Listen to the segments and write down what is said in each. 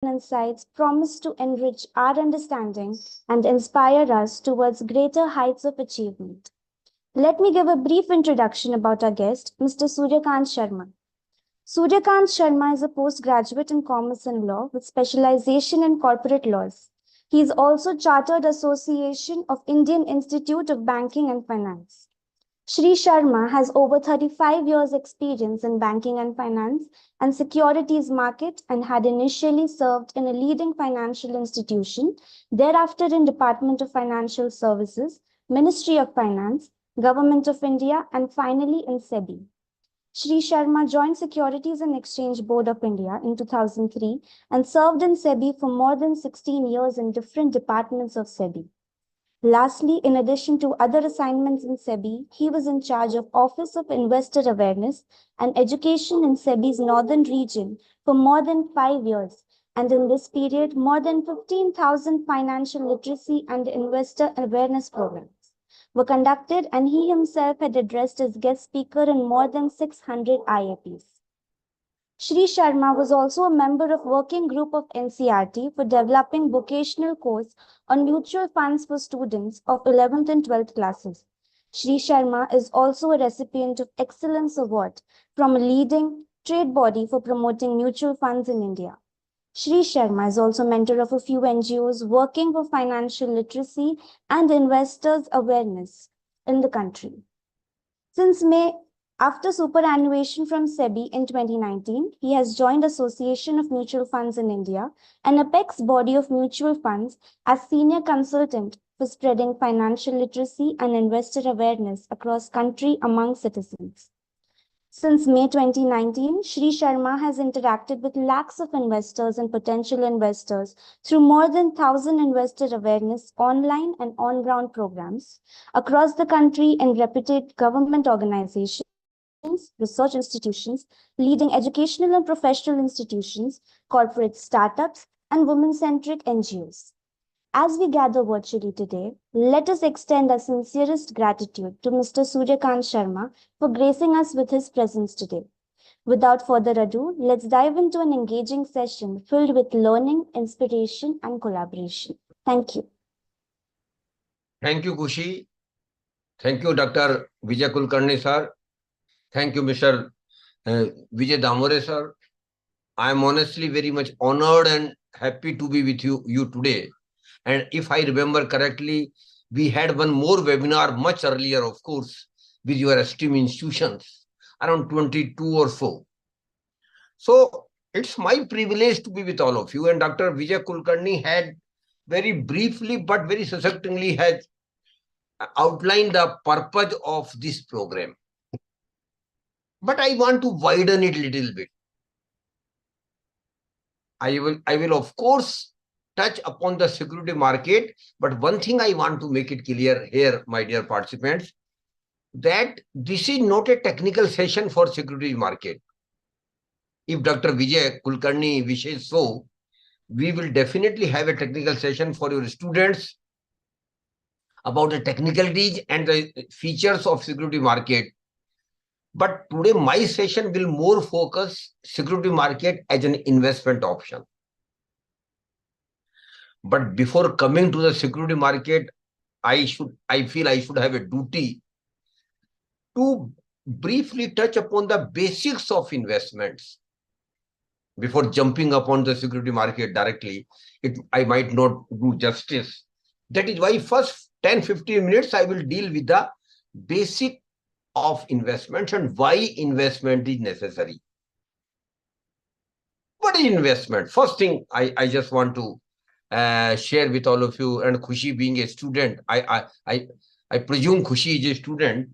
insights promise to enrich our understanding and inspire us towards greater heights of achievement. Let me give a brief introduction about our guest, Mr. Suryakant Sharma. Suryakant Sharma is a postgraduate in Commerce and Law with specialization in corporate laws. He is also Chartered Association of Indian Institute of Banking and Finance. Shri Sharma has over 35 years experience in banking and finance and securities market and had initially served in a leading financial institution, thereafter in Department of Financial Services, Ministry of Finance, Government of India, and finally in SEBI. Shri Sharma joined Securities and Exchange Board of India in 2003 and served in SEBI for more than 16 years in different departments of SEBI. Lastly, in addition to other assignments in SEBI, he was in charge of Office of Investor Awareness and Education in SEBI's northern region for more than 5 years. And in this period, more than 15,000 financial literacy and investor awareness programs were conducted, and he himself had addressed as guest speaker in more than 600 IAPs. Shri Sharma was also a member of working group of NCRT for developing vocational course on mutual funds for students of 11th and 12th classes. Shri Sharma is also a recipient of Excellence Award from a leading trade body for promoting mutual funds in India. Shri Sharma is also mentor of a few NGOs working for financial literacy and investors awareness in the country. Since May, after superannuation from SEBI in 2019, he has joined Association of Mutual Funds in India, an apex body of mutual funds, as senior consultant for spreading financial literacy and investor awareness across country among citizens. Since May 2019, Shri Sharma has interacted with lakhs of investors and potential investors through more than 1,000 investor awareness online and on-ground programs across the country in reputed government organizations, research institutions, leading educational and professional institutions, corporate startups, and women-centric NGOs. As we gather virtually today, let us extend our sincerest gratitude to Mr. Suryakant Sharma for gracing us with his presence today. Without further ado, let's dive into an engaging session filled with learning, inspiration, and collaboration. Thank you. Thank you, Kushi. Thank you, Dr. Vijay Kulkarni, sir. Thank you, Mr. Vijay Damore, sir. I am honestly very much honored and happy to be with you today. And if I remember correctly, we had one more webinar much earlier, of course, with your esteemed institutions, around 22 or so. So it's my privilege to be with all of you. And Dr. Vijay Kulkarni had very briefly but very succinctly had outlined the purpose of this program. But I want to widen it a little bit. I will of course touch upon the security market, but one thing I want to make it clear here, my dear participants, that this is not a technical session for security market. If Dr. Vijay Kulkarni wishes so, we will definitely have a technical session for your students about the technicalities and the features of security market. But today my session will more focus security market as an investment option. But before coming to the security market, I feel I should have a duty to briefly touch upon the basics of investments. Before jumping upon the security market directly, I might not do justice. That is why first 10-15 minutes I will deal with the basic of investment and why investment is necessary. What is investment? First thing I just want to share with all of you, and Khushi being a student, I presume Khushi is a student.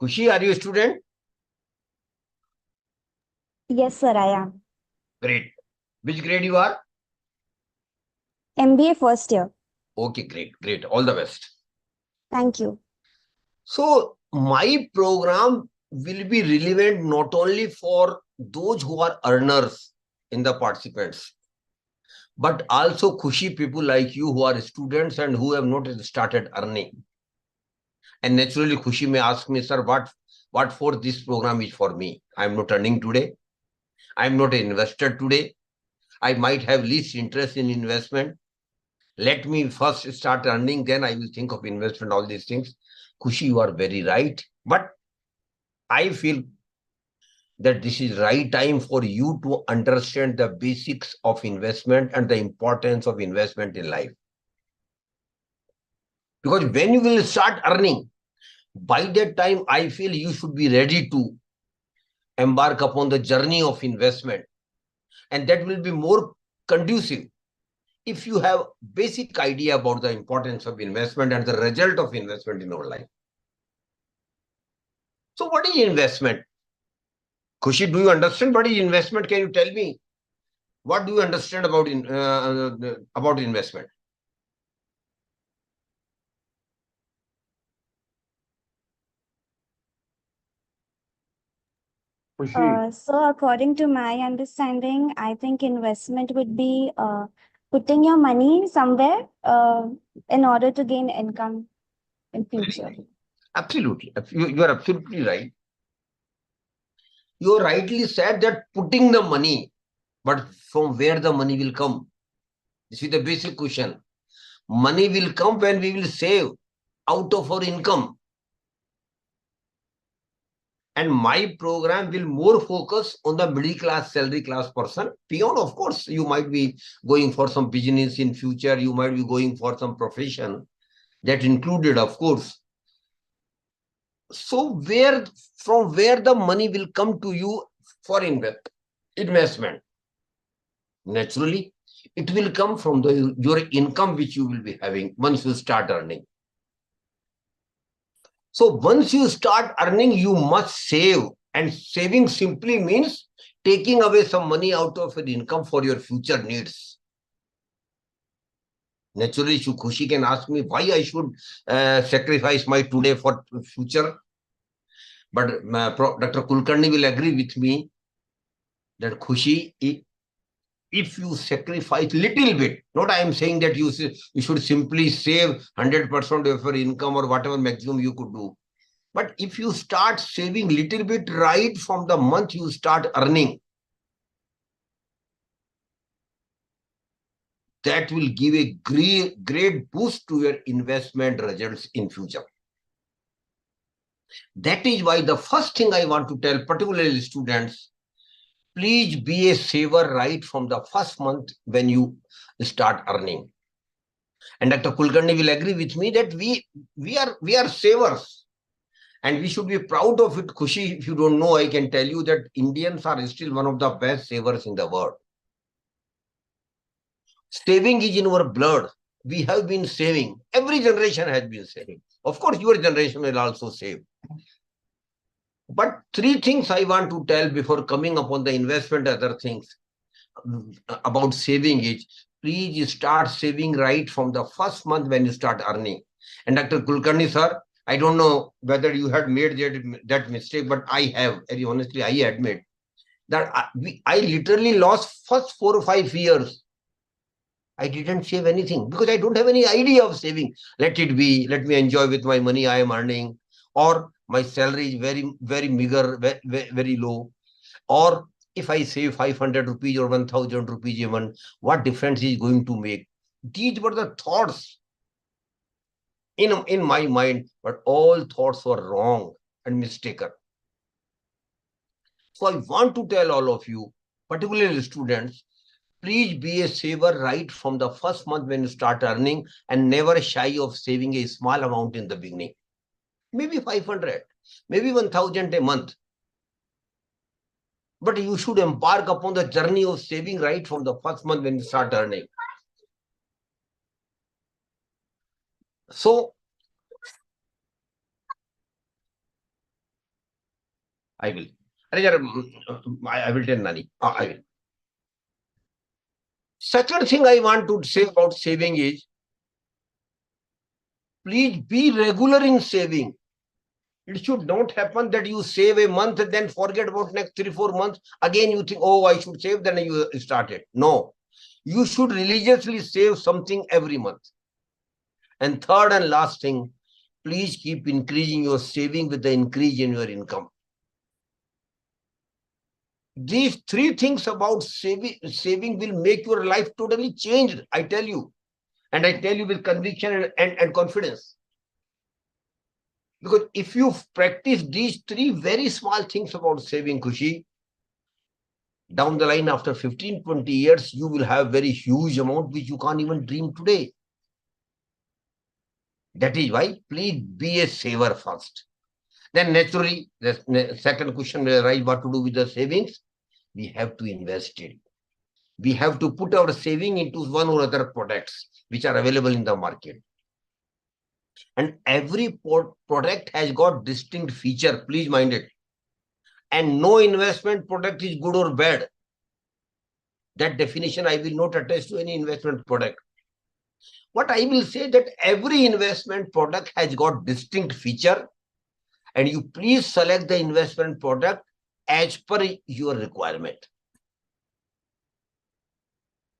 Khushi, are you a student? Yes, sir, I am. Great. Which grade you are? MBA first year. Okay, great. All the best. Thank you. So my program will be relevant not only for those who are earners in the participants, but also Khushi people like you who are students and who have not started earning. And naturally, Khushi may ask me, sir, what for this program is for me? I am not earning today. I am not an investor today. I might have least interest in investment. Let me first start earning, then I will think of investment, all these things. Khushi, you are very right. But I feel that this is right time for you to understand the basics of investment and the importance of investment in life. Because when you will start earning, by that time, I feel you should be ready to embark upon the journey of investment. And that will be more conducive if you have basic idea about the importance of investment and the result of investment in our life. So what is investment? Khushi, do you understand what is investment? Can you tell me? What do you understand about investment? Khushi. So according to my understanding, I think investment would be putting your money somewhere in order to gain income in future. Absolutely. You are absolutely right. You rightly said that putting the money, but from where the money will come? This is the basic question. Money will come when we will save out of our income. And my program will more focus on the middle class, salary class person. Beyond, of course, you might be going for some business in future. You might be going for some profession. That included, of course. So from where the money will come to you for investment? Naturally, it will come from your income which you will be having once you start earning. So once you start earning, you must save. And saving simply means taking away some money out of your income for your future needs. Naturally, Khushi can ask me why I should sacrifice my today for future. But Dr. Kulkarni will agree with me that Khushi, if you sacrifice little bit, not I am saying that you should simply save 100% of your income or whatever maximum you could do. But if you start saving little bit right from the month you start earning, that will give a great boost to your investment results in future. That is why the first thing I want to tell, particularly students, please be a saver right from the first month when you start earning. And Dr. Kulkarni will agree with me that we are savers. And we should be proud of it. Khushi, if you don't know, I can tell you that Indians are still one of the best savers in the world. Saving is in our blood. We have been saving. Every generation has been saving. Of course, your generation will also save. But three things I want to tell before coming upon the investment, other things about saving is, please start saving right from the first month when you start earning. And Dr. Kulkarni, sir, I don't know whether you had made that mistake, but I have. Very honestly, I admit that I literally lost first 4 or 5 years. I didn't save anything because I don't have any idea of saving. Let it be. Let me enjoy with my money I am earning. Or my salary is very, very meager, very, very low. Or if I save 500 rupees or 1000 rupees even, what difference is going to make? These were the thoughts in my mind, but all thoughts were wrong and mistaken. So I want to tell all of you, particularly students, please be a saver right from the first month when you start earning and never shy of saving a small amount in the beginning. Maybe 500, maybe 1000 a month. But you should embark upon the journey of saving right from the first month when you start earning. So, I will. I will tell Nani. I will. Second thing I want to say about saving is, please be regular in saving. It should not happen that you save a month and then forget about next 3-4 months. Again, you think, oh, I should save, then you start it. No, you should religiously save something every month. And third and last thing, please keep increasing your saving with the increase in your income. These three things about saving will make your life totally changed, I tell you. And I tell you with conviction and confidence. Because if you practice these three very small things about saving, Khushi, down the line after 15, 20 years, you will have very huge amount which you can't even dream today. That is why please be a saver first. Then naturally, the second question will arise, what to do with the savings? We have to invest it. We have to put our saving into one or other products which are available in the market. And every product has got distinct feature, please mind it. And no investment product is good or bad. That definition I will not attach to any investment product. What I will say that every investment product has got distinct feature, and you please select the investment product as per your requirement,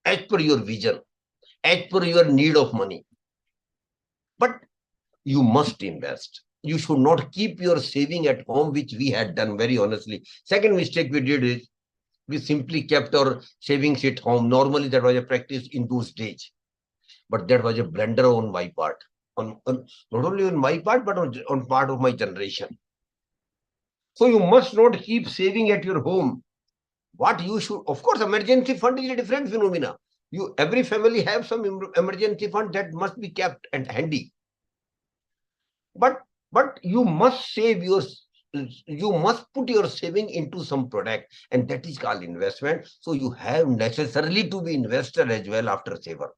as per your vision, as per your need of money. But you must invest. You should not keep your saving at home, which we had done very honestly. Second mistake we did is we simply kept our savings at home. Normally, that was a practice in those days. But that was a blunder on my part. Not only on my part, but on part of my generation. So you must not keep saving at your home. What you should, of course, emergency fund is a different phenomena. Every family have some emergency fund that must be kept and handy. But you must you must put your saving into some product, and that is called investment. So you have necessarily to be investor as well after saver.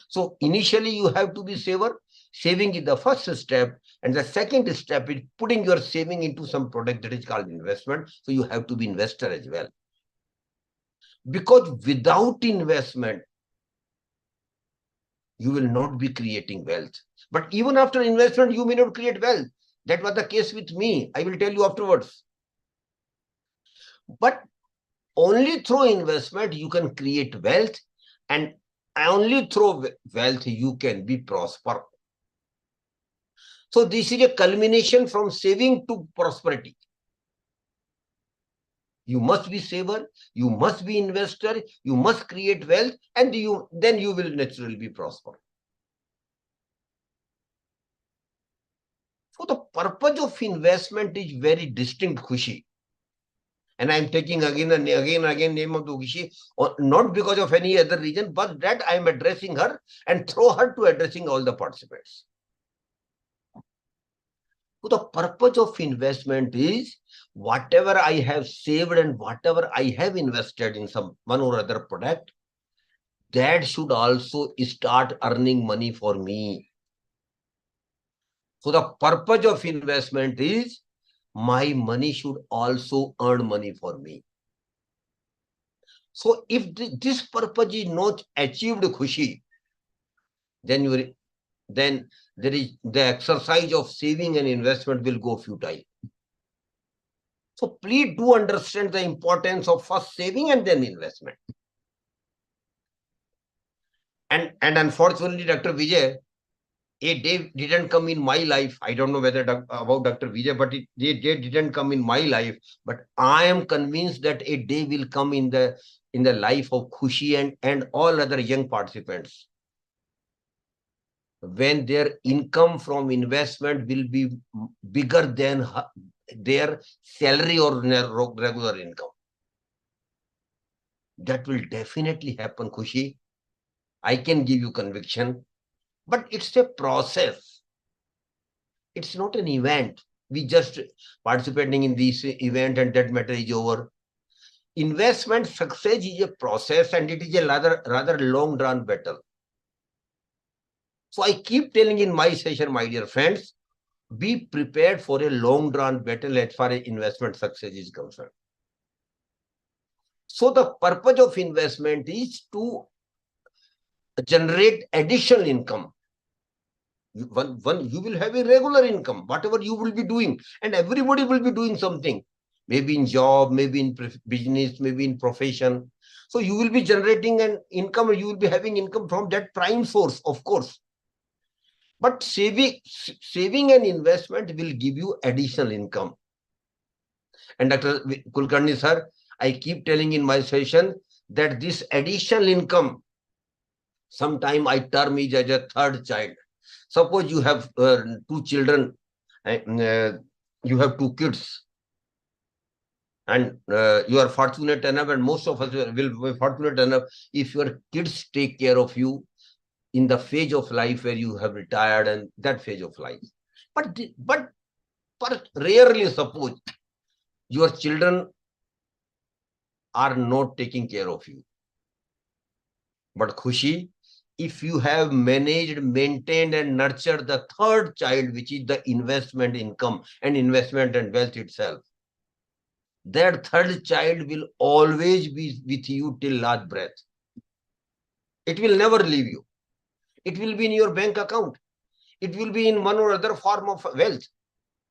So initially you have to be saver. Saving is the first step, and the second step is putting your saving into some product that is called investment. So you have to be investor as well. Because without investment, you will not be creating wealth. But even after investment, you may not create wealth. That was the case with me. I will tell you afterwards. But only through investment, you can create wealth, and only through wealth, you can be prosper. So this is a culmination from saving to prosperity. You must be saver, you must be investor, you must create wealth, and then you will naturally be prosper. So the purpose of investment is very distinct, Khushi. And I'm taking again name of the Khushi, not because of any other reason, but that I'm addressing her and throw her to addressing all the participants. So the purpose of investment is whatever I have saved and whatever I have invested in some one or other product, that should also start earning money for me. So the purpose of investment is my money should also earn money for me. So if this purpose is not achieved, Khushi, then there is the exercise of saving and investment will go futile. So please do understand the importance of first saving and then investment. And unfortunately, Dr. Vijay, a day didn't come in my life. I don't know whether about Dr. Vijay, but a day didn't come in my life. But I am convinced that a day will come in the life of Khushi and all other young participants, when their income from investment will be bigger than their salary or regular income. That will definitely happen, Khushi. I can give you conviction. But it's a process. It's not an event. We just participating in this event and that matter is over. Investment success is a process, and it is a rather long drawn battle. So I keep telling in my session, my dear friends, be prepared for a long drawn battle as far as investment success is concerned. So the purpose of investment is to generate additional income. You will have a regular income, whatever you will be doing, and everybody will be doing something, maybe in job, maybe in business, maybe in profession. So you will be generating an income, or you will be having income from that prime source, of course. But saving and investment will give you additional income. And Dr. Kulkarni sir, I keep telling in my session that this additional income, sometime I term it as a third child. Suppose you have two children, you have two kids, and you are fortunate enough, and most of us will be fortunate enough if your kids take care of you in the phase of life where you have retired and that phase of life. But rarely suppose your children are not taking care of you. But Khushi, if you have managed, maintained, and nurtured the third child, which is the investment income and investment and wealth itself, that third child will always be with you till last breath. It will never leave you. It will be in your bank account. It will be in one or other form of wealth,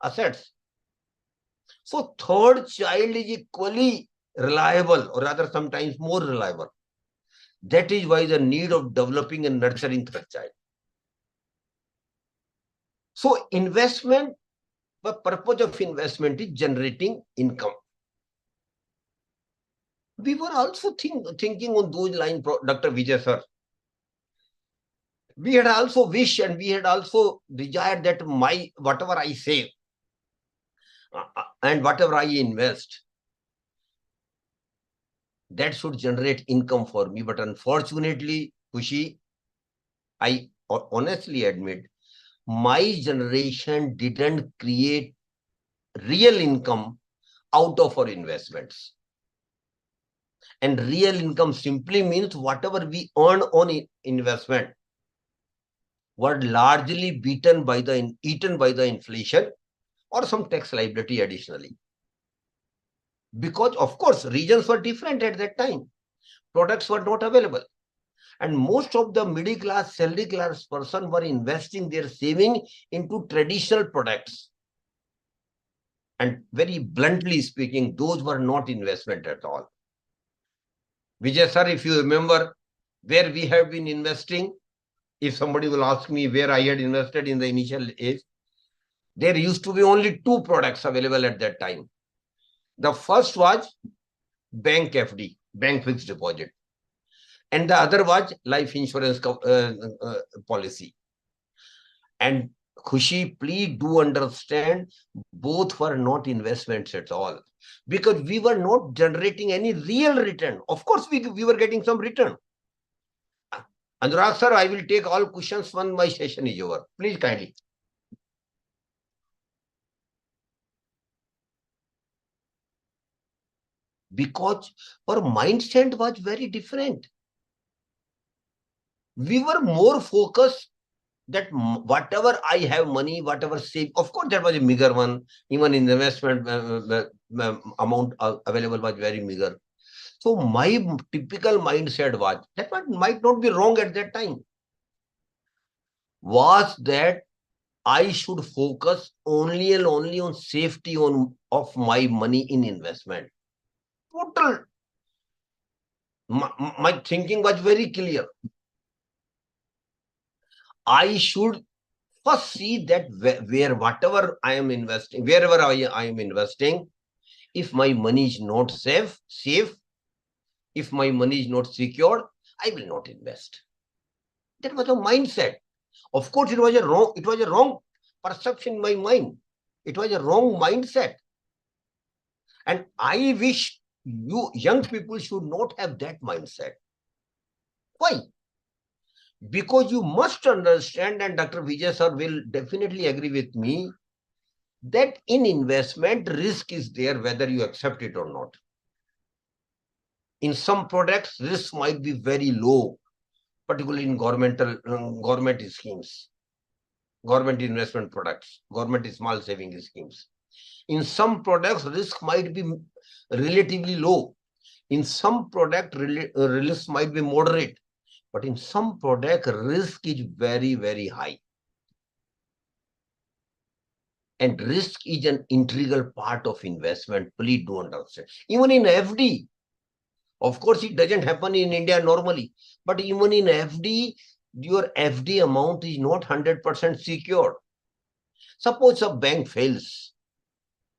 assets. So third child is equally reliable, or rather sometimes more reliable. That is why the need of developing and nurturing third child. So investment, the purpose of investment is generating income. We were also thinking on those lines, Dr. Vijay sir. We had also wished and we had also desired that whatever I save and whatever I invest, that should generate income for me. But unfortunately, Khushi, I honestly admit, my generation didn't create real income out of our investments. And real income simply means whatever we earn on investment were largely eaten by the inflation or some tax liability additionally. Because, of course, regions were different at that time. Products were not available. And most of the middle class, salary class person were investing their saving into traditional products. And very bluntly speaking, those were not investment at all. Vijay sir, if you remember where we have been investing, if somebody will ask me where I had invested in the initial age, there used to be only two products available at that time. The first was bank FD, bank fixed deposit. And the other was life insurance policy. And Khushi, please do understand, both were not investments at all. Because we were not generating any real return. Of course, we were getting some return. Anurag sir, I will take all questions when my session is over. Please kindly. Because our mindset was very different. We were more focused that whatever I have money, whatever save, of course, that was a meager one. Even in the investment amount available was very meager. So my typical mindset was, that might not be wrong at that time, was that I should focus only and only on safety of my money in investment. Total. My thinking was very clear. I should first see that where whatever I am investing, wherever I am investing, if my money is not safe, if my money is not secured, I will not invest. That was a mindset. Of course, it was a wrong perception in my mind. It was a wrong mindset. And I wish you young people should not have that mindset. Why? Because you must understand, and Dr. Vijay sir will definitely agree with me, that in investment, risk is there whether you accept it or not. In some products, risk might be very low, particularly in government schemes, government investment products, government small saving schemes. In some products, risk might be relatively low. In some product, risk might be moderate. But in some product, risk is very, very high. And risk is an integral part of investment. Please do understand. Even in FD, of course, it doesn't happen in India normally. But even in FD, your FD amount is not 100% secure. Suppose a bank fails.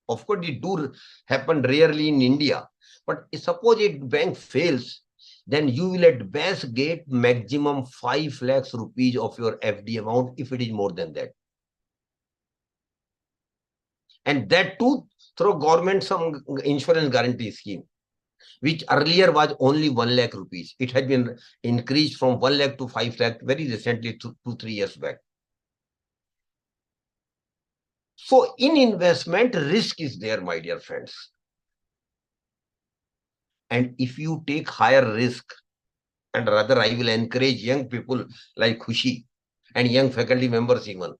Of course, it do happen rarely in India. But suppose it bank fails, then you will at best get maximum 5 lakhs rupees of your FD amount if it is more than that. And that too through government some insurance guarantee scheme, which earlier was only 1 lakh rupees. It had been increased from 1 lakh to 5 lakh very recently, 2-3 years back. So in investment, risk is there, my dear friends. And if you take higher risk, and rather I will encourage young people like Khushi and young faculty members even,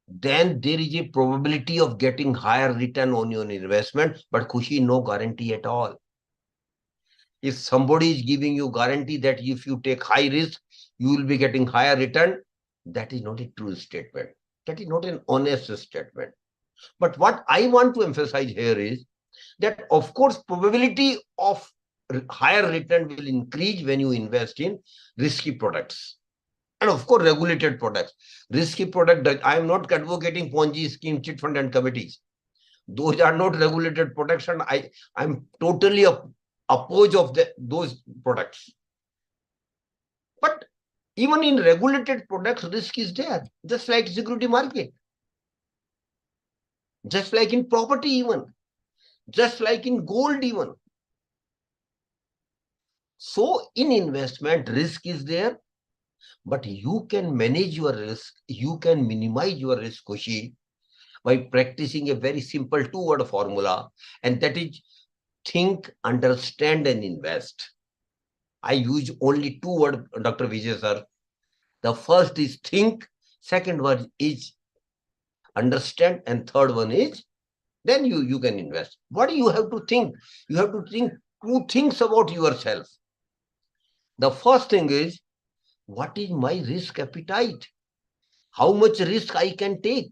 then there is a probability of getting higher return on your investment, but Khushi, no guarantee at all. If somebody is giving you guarantee that if you take high risk, you will be getting higher return, that is not a true statement. That is not an honest statement. But what I want to emphasize here is that, of course, probability of higher return will increase when you invest in risky products. And of course, regulated products. Risky product, I am not advocating Ponzi scheme, chit fund and committees. Those are not regulated products, and I'm totally opposed of those products. But even in regulated products, risk is there, just like security market, just like in property even, just like in gold even. So in investment, risk is there, but you can manage your risk, you can minimize your risk, Kushi, by practicing a very simple two-word formula, and that is think, understand, and invest. I use only two words, Dr. Vijay sir. The first is think, second word is understand, and third one is then you can invest. What do you have to think? You have to think two things about yourself. The first thing is, what is my risk appetite? How much risk I can take?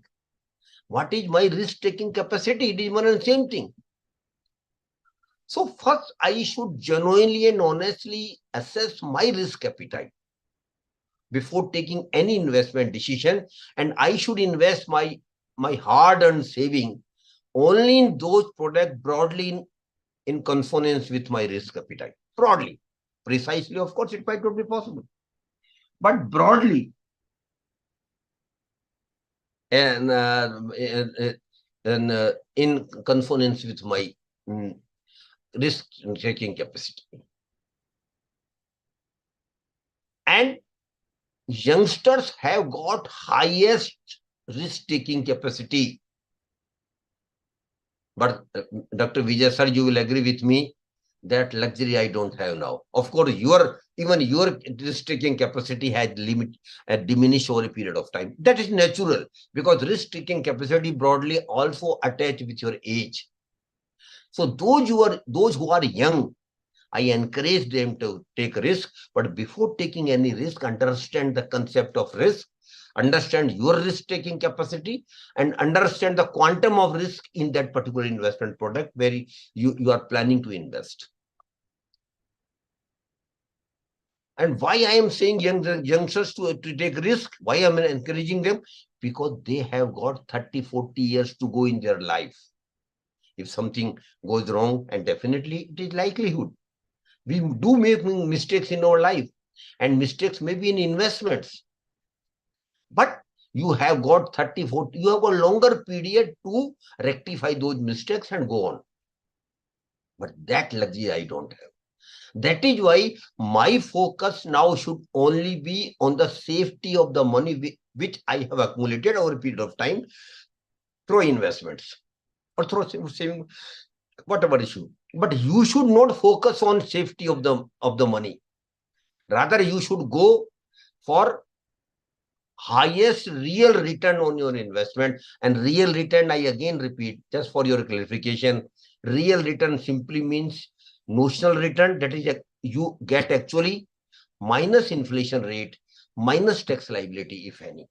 What is my risk-taking capacity? It is one and the same thing. So first, I should genuinely and honestly assess my risk appetite before taking any investment decision, and I should invest my hard-earned saving only in those products broadly in consonance with my risk appetite. Broadly. Precisely, of course, it might not be possible. But broadly, and in consonance with my risk-taking capacity. And youngsters have got highest risk-taking capacity. But Dr. Vijay sir, you will agree with me that luxury I don't have now. Of course, even your risk-taking capacity has diminished over a period of time. That is natural, because risk-taking capacity broadly also attached with your age. So those who are young, I encourage them to take risk, but before taking any risk, understand the concept of risk, understand your risk-taking capacity, and understand the quantum of risk in that particular investment product where you are planning to invest. And why I am saying youngsters to take risk, why I am encouraging them? Because they have got 30, 40 years to go in their life. If something goes wrong, and definitely it is likelihood. We do make mistakes in our life, and mistakes may be in investments. But you have got 30, 40, you have a longer period to rectify those mistakes and go on. But that luxury I don't have. That is why my focus now should only be on the safety of the money which I have accumulated over a period of time through investments or through saving, whatever issue. But you should not focus on safety of the money. Rather, you should go for highest real return on your investment. And real return, I again repeat, just for your clarification, real return simply means notional return, that is you get actually minus inflation rate, minus tax liability, if any.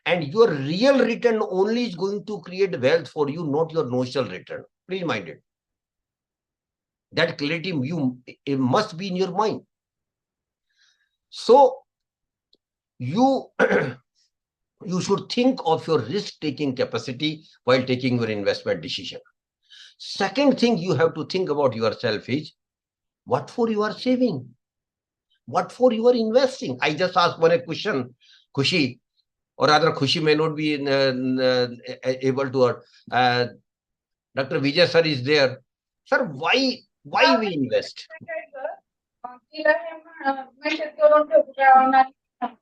And your real return only is going to create wealth for you, not your notional return. Please mind it. That clarity it must be in your mind. So you You should think of your risk-taking capacity while taking your investment decision. Second thing you have to think about yourself is, what for you are saving? What for you are investing? I just asked one question, Khushi, or rather Khushi may not be able to. Dr. Vijay sir is there. Sir, why we invest?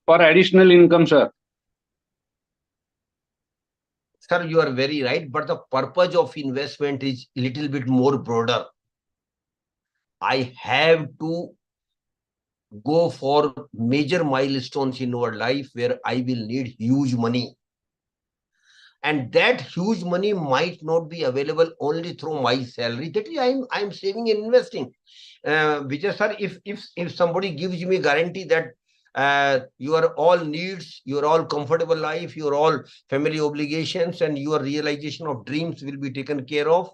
For additional income, sir. Sir, you are very right, but the purpose of investment is a little bit more broader. I have to go for major milestones in our life where I will need huge money. And that huge money might not be available only through my salary. That is, I'm saving and investing. Vijay sir, if somebody gives me guarantee that your all needs, your all comfortable life, your all family obligations, and your realization of dreams will be taken care of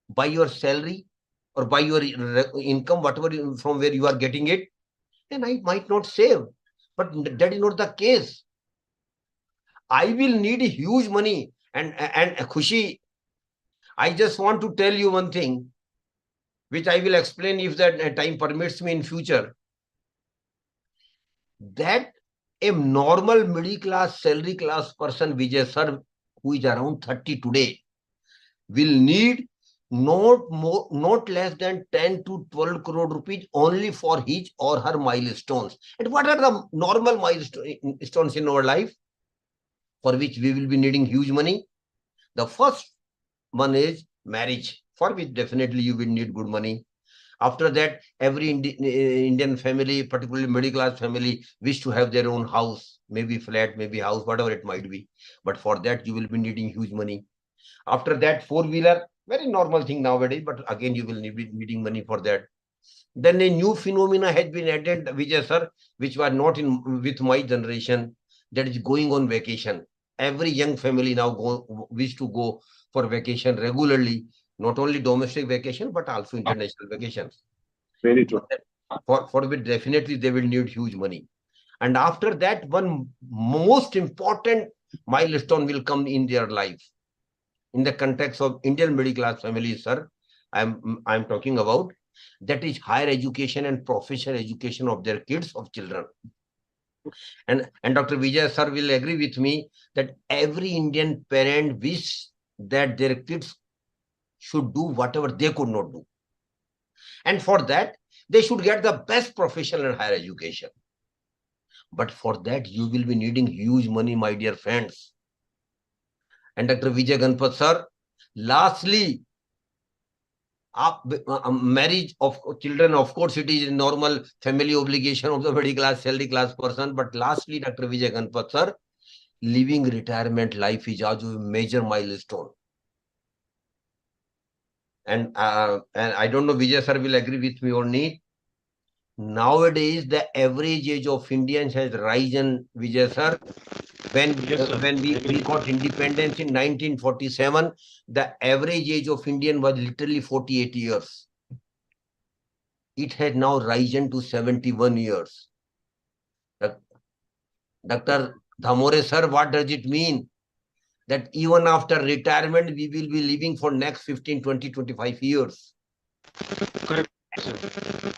by your salary or by your income, whatever from where you are getting it, then I might not save. But that is not the case. I will need huge money. And Khushi, I just want to tell you one thing, which I will explain if that time permits me in future. That a normal middle class, salary class person, Vijay sir, who is around 30 today, will need not less than 10 to 12 crore rupees only for his or her milestones. And what are the normal milestones in our life for which we will be needing huge money? The first one is marriage, for which definitely you will need good money. After that, every Indian family, particularly middle class family, wish to have their own house, maybe flat, maybe house, whatever it might be. But for that, you will be needing huge money. After that, four-wheeler, very normal thing nowadays, but again, you will be needing money for that. Then a new phenomena has been added, Vijay sir, which was not in with my generation, that is going on vacation. Every young family now wish to go for vacation regularly, not only domestic vacation, but also international vacations. Very true. For which definitely they will need huge money. And after that, one most important milestone will come in their life. In the context of Indian middle class families, sir, I'm talking about, that is higher education and professional education of their kids, of children. And Dr. Vijay sir will agree with me that every Indian parent wish that their kids should do whatever they could not do. And for that, they should get the best professional and higher education. But for that, you will be needing huge money, my dear friends. And Dr. Vijay Ganpat sir, lastly, marriage of children, of course, it is a normal family obligation of the middle class, salary class person. But lastly, Dr. Vijay Ganpat sir, living retirement life is also a major milestone. And I don't know, Vijay sir will agree with me or not. Nowadays, the average age of Indians has risen, Vijay sir. When we got independence in 1947, the average age of Indian was literally 48 years. It has now risen to 71 years. Dr. Dhamore sir, what does it mean? That even after retirement, we will be living for next 15, 20, 25 years. Correct.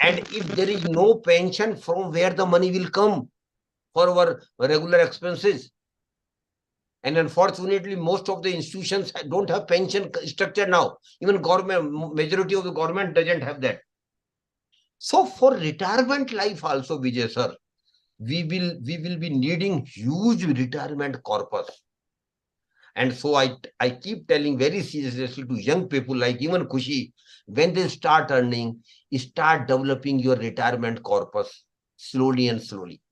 And if there is no pension, from where the money will come for our regular expenses? And unfortunately, most of the institutions don't have pension structure now. Even government, majority of the government doesn't have that. So for retirement life also, Vijay sir, we will be needing huge retirement corpus. And so I keep telling very seriously to young people like even Khushi, when they start earning, start developing your retirement corpus slowly and slowly,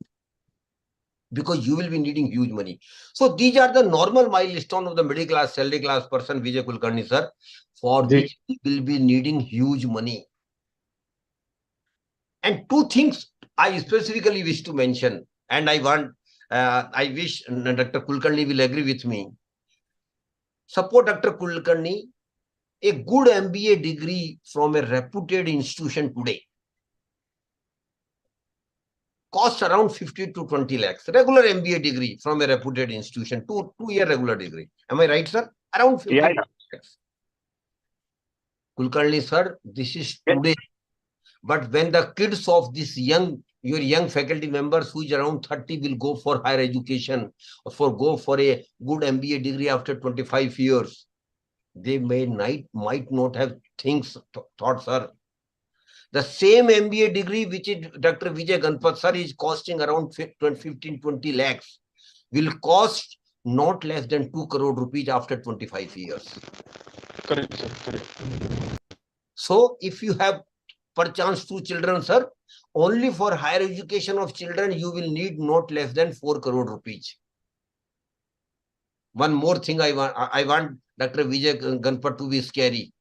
because you will be needing huge money. So these are the normal milestone of the middle class, salary class person, Vijay Kulkarni sir, for which we will be needing huge money. And two things I specifically wish to mention, and I wish Dr. Kulkarni will agree with me. Support Dr. Kulkarni a good MBA degree from a reputed institution today. costs around 50 to 20 lakhs. Regular MBA degree from a reputed institution, two-year regular degree. Am I right, sir? Around 50 Yeah. lakhs. Kulkarni, sir, this is Yeah. today. But when the kids of this your young faculty members who is around 30 will go for higher education, or go for a good MBA degree after 25 years, they might not have thought, sir. The same MBA degree which is Dr. Vijay Ganpat sir is costing around 15-20 lakhs will cost not less than 2 crore rupees after 25 years. Correct, sir. Correct. So if you have perchance 2 children, sir, only for higher education of children, you will need not less than 4 crore rupees. One more thing I want Dr. Vijay Ganpat to be scary.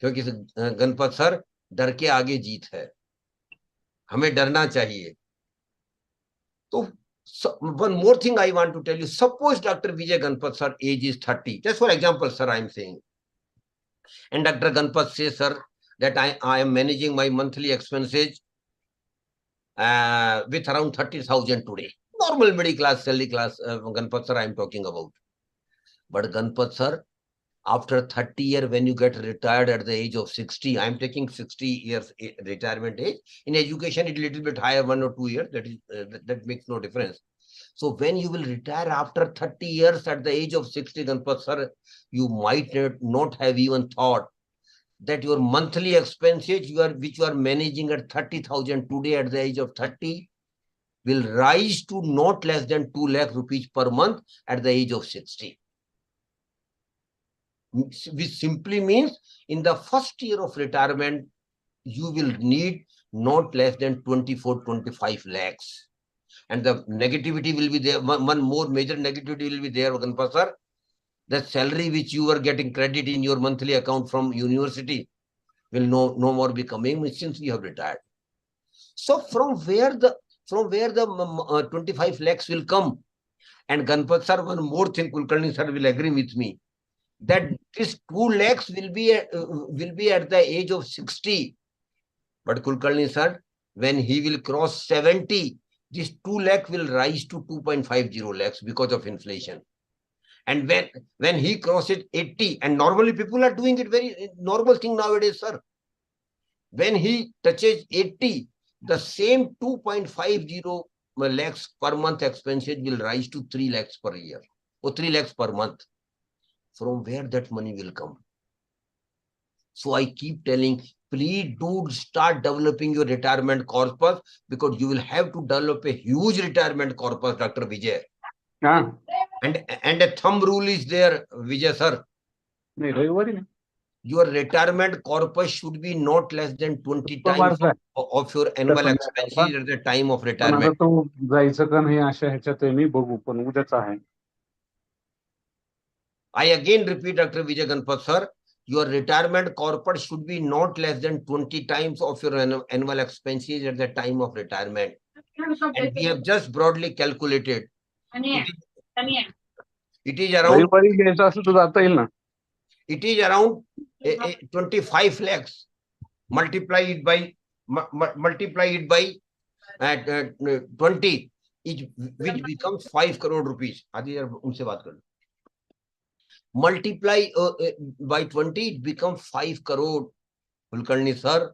क्योंकि Ganpat sir डर के आगे जीत है, हमें डरना चाहिए. तो one more thing I want to tell you, suppose Dr. Vijay Ganpat sir age is 30, just for example, sir, I am saying, and Dr. Ganpat says, sir, that I am managing my monthly expenses with around 30,000 today. Normal middle class, salary class, Ganpat sir, I am talking about. But Ganpat sir, after 30 years, when you get retired at the age of 60, I am taking 60 years retirement age. In education, it's a little bit higher, 1 or 2 years. That makes no difference. So when you will retire after 30 years at the age of 60, Ganpat sir, you might not have even thought that your monthly expenses which you are managing at 30,000 today at the age of 30 will rise to not less than 2 lakh rupees per month at the age of 60. Which simply means in the first year of retirement, you will need not less than 24-25 lakhs. And the negativity will be there. One more major negativity will be there, Ganpat sir. The salary which you are getting credit in your monthly account from university will no more be coming since we have retired. So from where the 25 lakhs will come? And Ganpat sir, one more thing, Kulkarni sir will agree with me, that this 2 lakhs will be at the age of 60. But Kulkarni sir, when he will cross 70, this 2 lakh will rise to 2.50 lakhs because of inflation. And when he crosses 80, and normally people are doing it very normal thing nowadays, sir. When he touches 80, the same 2.50 lakhs per month expenses will rise to 3 lakhs per year or 3 lakhs per month. From where that money will come? So I keep telling, please do start developing your retirement corpus, because you will have to develop a huge retirement corpus, Dr. Vijay. Yeah. And a thumb rule is there, Vijay sir. Your retirement corpus should be not less than 20 times of your annual expenses at the time of retirement. I again repeat, Dr. Vijay Ganpat sir, your retirement corpus should be not less than 20 times of your annual expenses at the time of retirement. And we have just broadly calculated. It is around 25 lakhs. Multiply it by 20, which becomes 5 crore rupees. Multiply by 20, it becomes 5 crore. Kulkarni sir,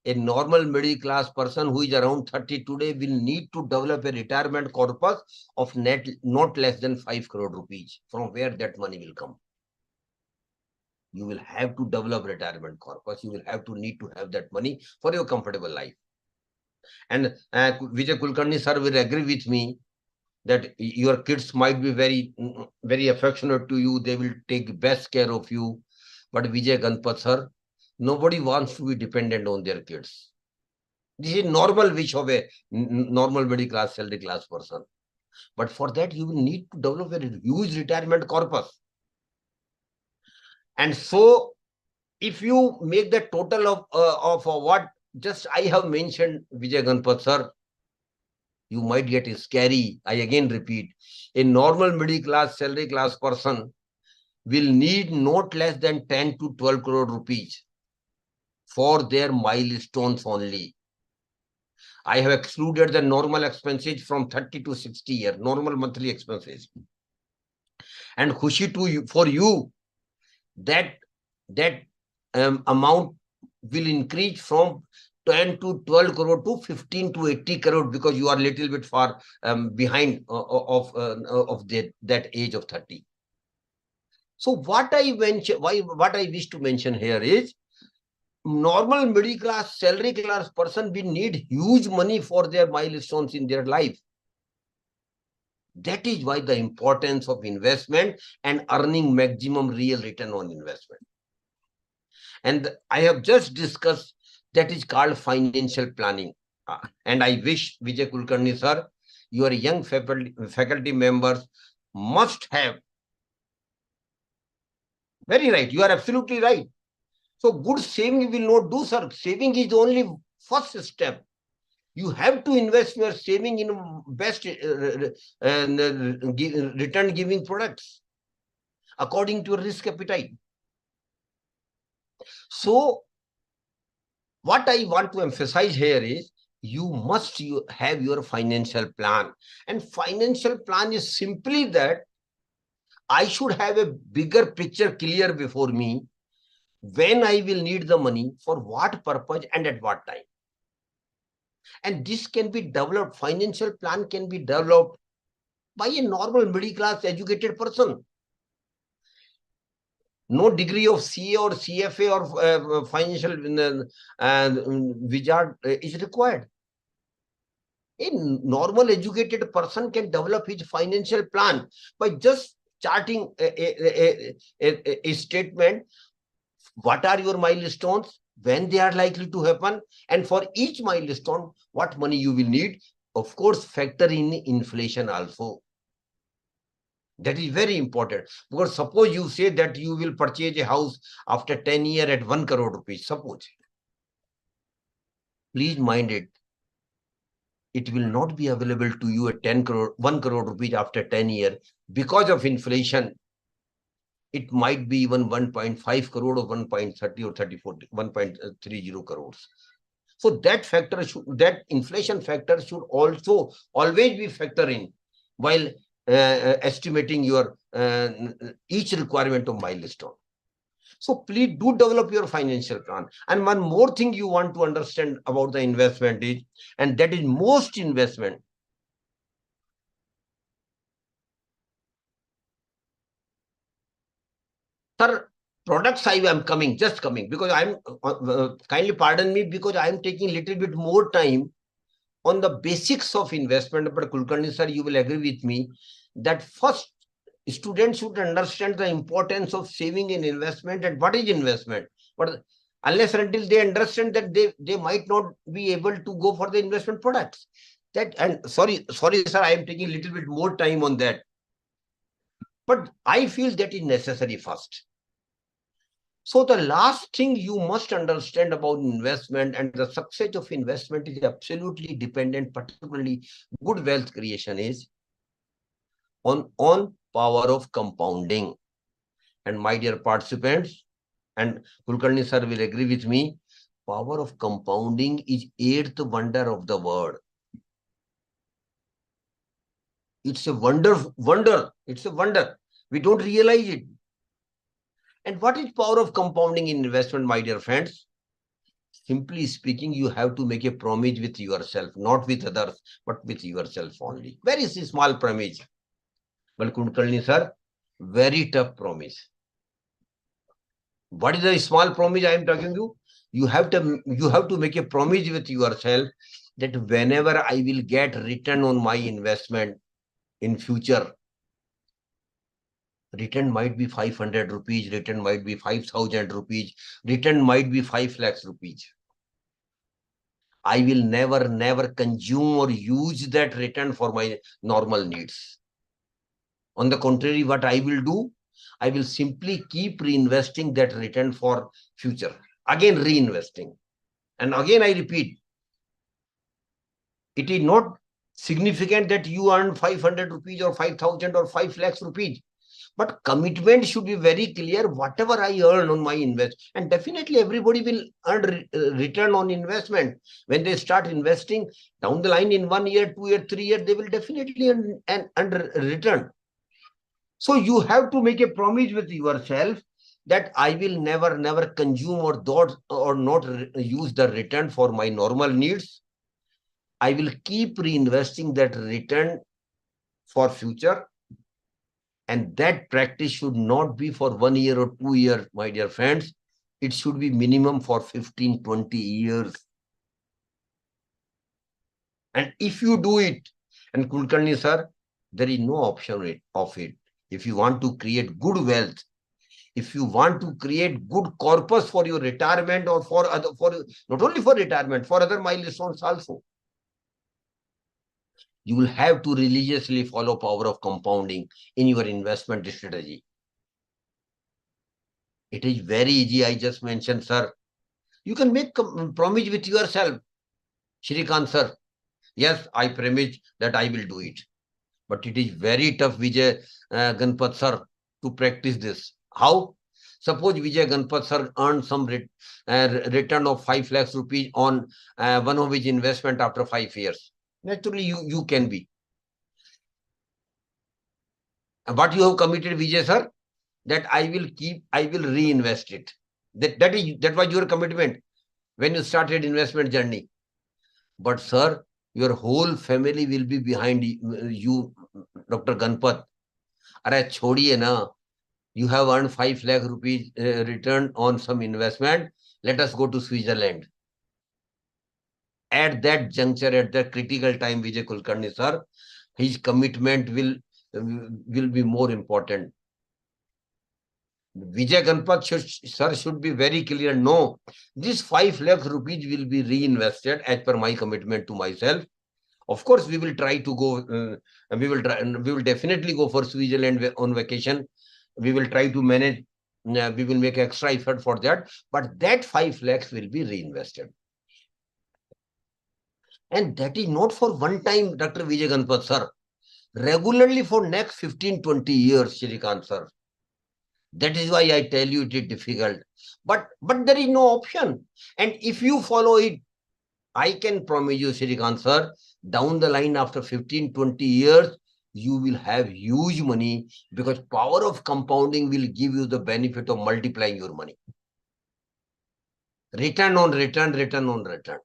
a normal middle class person who is around 30 today will need to develop a retirement corpus of not less than 5 crore rupees. From where that money will come? You will have to develop retirement corpus. You will need to have that money for your comfortable life. And Vijay Kulkarni sir will agree with me that your kids might be very, very affectionate to you. They will take best care of you. But Vijay Ganpat sir, nobody wants to be dependent on their kids. This is normal wish of a normal middle class, salary class person. But for that, you will need to develop a huge retirement corpus. And so, if you make the total of what just I have mentioned, Vijay Ganpat sir, you might get scary. I again repeat, a normal middle class, salary class person will need not less than 10 to 12 crore rupees for their milestones only. I have excluded the normal expenses from 30 to 60 year, normal monthly expenses. And Khushi for you, that amount will increase from 10 to 12 crore to 15 to 80 crore because you are little bit far behind of that age of 30. So what I wish to mention here is, normal middle class, salary class person will need huge money for their milestones in their life. That is why the importance of investment and earning maximum real return on investment. And I have just discussed, that is called financial planning. And I wish Vijay Kulkarni sir, your young faculty members must have. Very right. You are absolutely right. So good saving will not do, sir. Saving is only first step. You have to invest your saving in best return giving products according to your risk appetite. So what I want to emphasize here is, you must have your financial plan. And financial plan is simply that I should have a bigger picture clear before me, when I will need the money, for what purpose and at what time. And this can be developed, financial plan can be developed by a normal middle class educated person. No degree of CA or CFA or financial wizard is required. A normal educated person can develop his financial plan by just charting a statement. What are your milestones, when they are likely to happen, and for each milestone, what money you will need. Of course, factor in inflation also. That is very important, because suppose you say that you will purchase a house after 10 years at 1 crore rupees, suppose. Please mind it. It will not be available to you at 1 crore rupees after 10 years because of inflation. It might be even 1.5 crore or 1.30 or 34, 1.30 crores. So that factor that inflation factor should also always be factored in while estimating your each requirement of milestone. So please do develop your financial plan. And one more thing you want to understand about the investment is, and that is most investment. Sir, products I am just coming because I'm kindly pardon me, because I am taking a little bit more time on the basics of investment. But Kulkarni sir, you will agree with me that first students should understand the importance of saving in investment and what is investment. But unless and until they understand that, they might not be able to go for the investment products. That, and sorry sir, I am taking a little bit more time on that. But I feel that is necessary first. So the last thing you must understand about investment, and the success of investment is absolutely dependent, particularly good wealth creation is on power of compounding. And my dear participants, and Kulkarni sir will agree with me, power of compounding is 8th wonder of the world. It's a wonder. It's a wonder. We don't realize it. And what is power of compounding in investment, my dear friends? Simply speaking, you have to make a promise with yourself, not with others, but with yourself only. Very small promise. But Kulkarni sir, very tough promise. What is the small promise I am talking to? You have to make a promise with yourself that whenever I will get return on my investment in future, return might be 500 rupees, return might be 5,000 rupees, return might be 5 lakhs rupees. I will never consume or use that return for my normal needs. On the contrary, what I will do, I will simply keep reinvesting that return for future. Again, reinvesting. And again, I repeat, it is not significant that you earn 500 rupees or 5,000 or 5 lakhs rupees. But commitment should be very clear. Whatever I earn on my invest, and definitely everybody will earn return on investment. When they start investing down the line in 1 year, 2 year, 3 year, they will definitely earn return. So you have to make a promise with yourself that I will never consume or not use the return for my normal needs. I will keep reinvesting that return for future. And that practice should not be for 1 year or 2 years, my dear friends. It should be minimum for 15, 20 years. And if you do it, and Kulkarni sir, there is no option of it. If you want to create good wealth, if you want to create good corpus for your retirement or for not only for retirement, for other milestones also, you will have to religiously follow power of compounding in your investment strategy. It is very easy. I just mentioned, sir. You can make promise with yourself. Shrikant sir, yes, I promise that I will do it. But it is very tough, Vijay Ganpat sir, to practice this. How? Suppose Vijay Ganpat sir earned some return of 5 lakhs rupees on one of his investment after 5 years. Naturally, you can be. What you have committed, Vijay sir, that I will reinvest it. That was your commitment when you started investment journey. But sir, your whole family will be behind you, Dr. Ganpat. Arey chhodiye na. You have earned 5 lakh rupees return on some investment. Let us go to Switzerland. At that juncture, at that critical time, Vijay Kulkarni sir, his commitment will be more important. Vijay Ganpat sir should be very clear. No, this 5 lakh rupees will be reinvested as per my commitment to myself. Of course, we will try to go. We will definitely go for Switzerland on vacation. We will try to manage. We will make extra effort for that. But that 5 lakhs will be reinvested. And that is not for one time, Dr. Vijay Ganpat sir. Regularly for next 15, 20 years, Shrikant sir. That is why I tell you it is difficult. But there is no option. And if you follow it, I can promise you, Shrikant sir, down the line after 15, 20 years, you will have huge money because power of compounding will give you the benefit of multiplying your money. Return on return, return on return.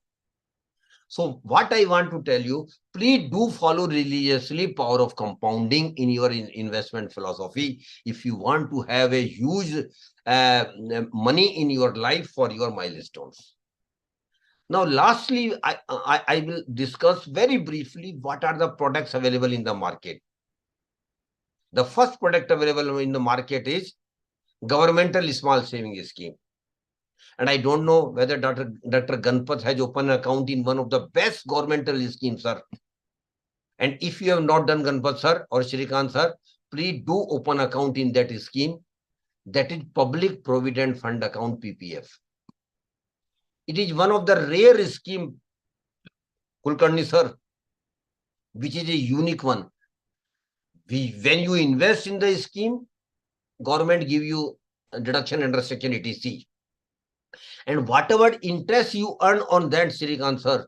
So what I want to tell you, please do follow religiously power of compounding in your investment philosophy if you want to have a huge money in your life for your milestones. Now, lastly, I will discuss very briefly what are the products available in the market. The first product available in the market is governmental small saving scheme. And I don't know whether Dr. Ganpat has opened an account in one of the best governmental schemes, sir. And if you have not done, Ganpat sir or Shrikant sir, please do open account in that scheme. That is Public Provident Fund Account, PPF. It is one of the rare scheme, Kulkarni sir, which is a unique one. When you invest in the scheme, government give you a deduction under section 80C. And whatever interest you earn on that, Shrikant sir,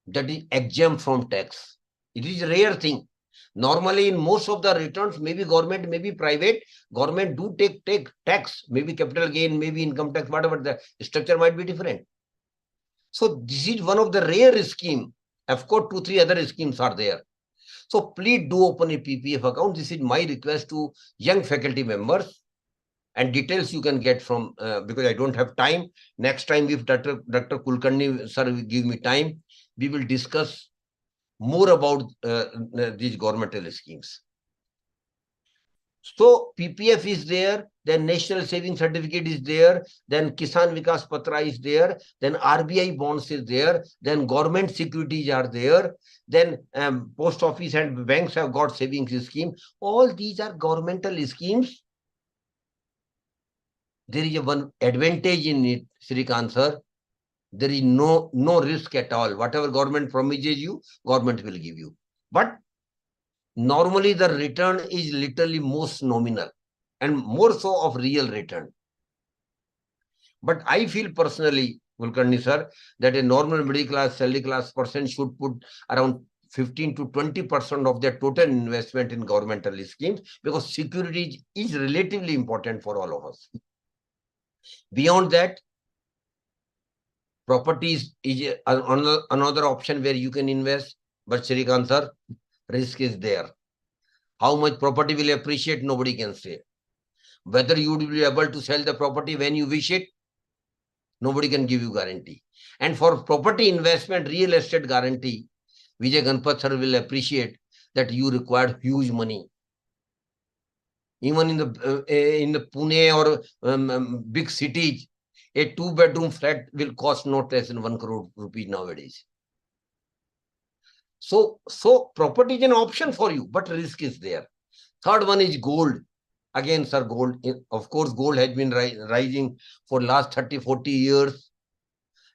that is exempt from tax. It is a rare thing. Normally, in most of the returns, maybe government, maybe private, government do take tax, maybe capital gain, maybe income tax, whatever the structure might be different. So this is one of the rare scheme. Of course, 2-3 other schemes are there. So please do open a PPF account. This is my request to young faculty members. And details you can get from, because I don't have time. Next time, if Dr. Kulkarni sir will give me time, we will discuss more about these governmental schemes. So PPF is there, then National Saving Certificate is there, then Kisan Vikas Patra is there, then RBI bonds is there, then government securities are there, then post office and banks have got savings scheme. All these are governmental schemes. There is one advantage in it, Shrikant sir. There is no risk at all. Whatever government promises you, government will give you. But normally the return is literally most nominal and more so of real return. But I feel personally, Kulkarni sir, that a normal middle class, salary class person should put around 15 to 20% of their total investment in governmental schemes, because security is relatively important for all of us. Beyond that, properties is another option where you can invest. But Shrikant sir, risk is there. How much property will appreciate, nobody can say. Whether you will be able to sell the property when you wish it, nobody can give you guarantee. And for property investment, real estate guarantee, Vijay Ganpat sir will appreciate that you required huge money. Even in the Pune or big cities, a 2-bedroom flat will cost not less than 1 crore rupees nowadays. So property is an option for you, but risk is there. Third one is gold. Again, sir, gold. Of course, gold has been rising for last 30, 40 years.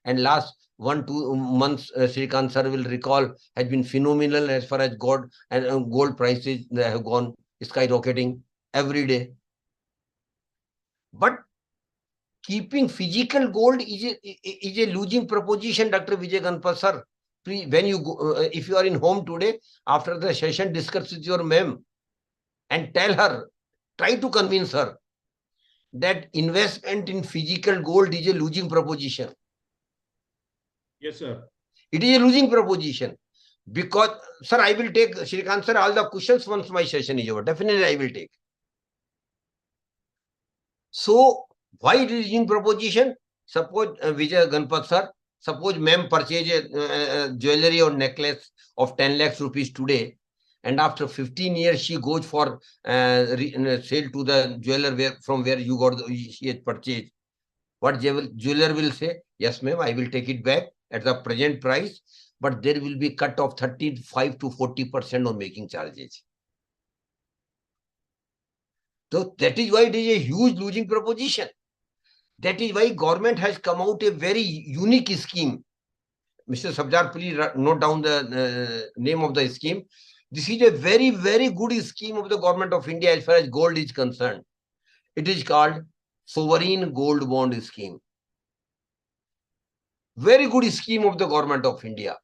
And last 1-2 months, Shrikant sir will recall, has been phenomenal as far as gold and gold prices have gone skyrocketing every day. But keeping physical gold is a losing proposition, Dr. Vijay Ganpat sir. When you go, if you are in home today, after the session, discuss with your ma'am and tell her, try to convince her that investment in physical gold is a losing proposition. Yes, sir. It is a losing proposition. Because, sir, I will take, Shrikant sir, all the questions once my session is over. Definitely I will take. So, why it is losing proposition? Suppose, Vijay Ganpat sir, suppose ma'am purchase a jewelry or necklace of 10 lakhs rupees today, and after 15 years she goes for sale to the jeweler from where you got she has purchased. What jeweler will say? Yes, ma'am, I will take it back at the present price, but there will be cut of 35 to 40% on making charges. So that is why it is a huge losing proposition. That is why government has come out a very unique scheme. Mr. Sabjar, please note down the name of the scheme. This is a very, very good scheme of the government of India as far as gold is concerned. It is called Sovereign Gold Bond Scheme. Very good scheme of the government of India,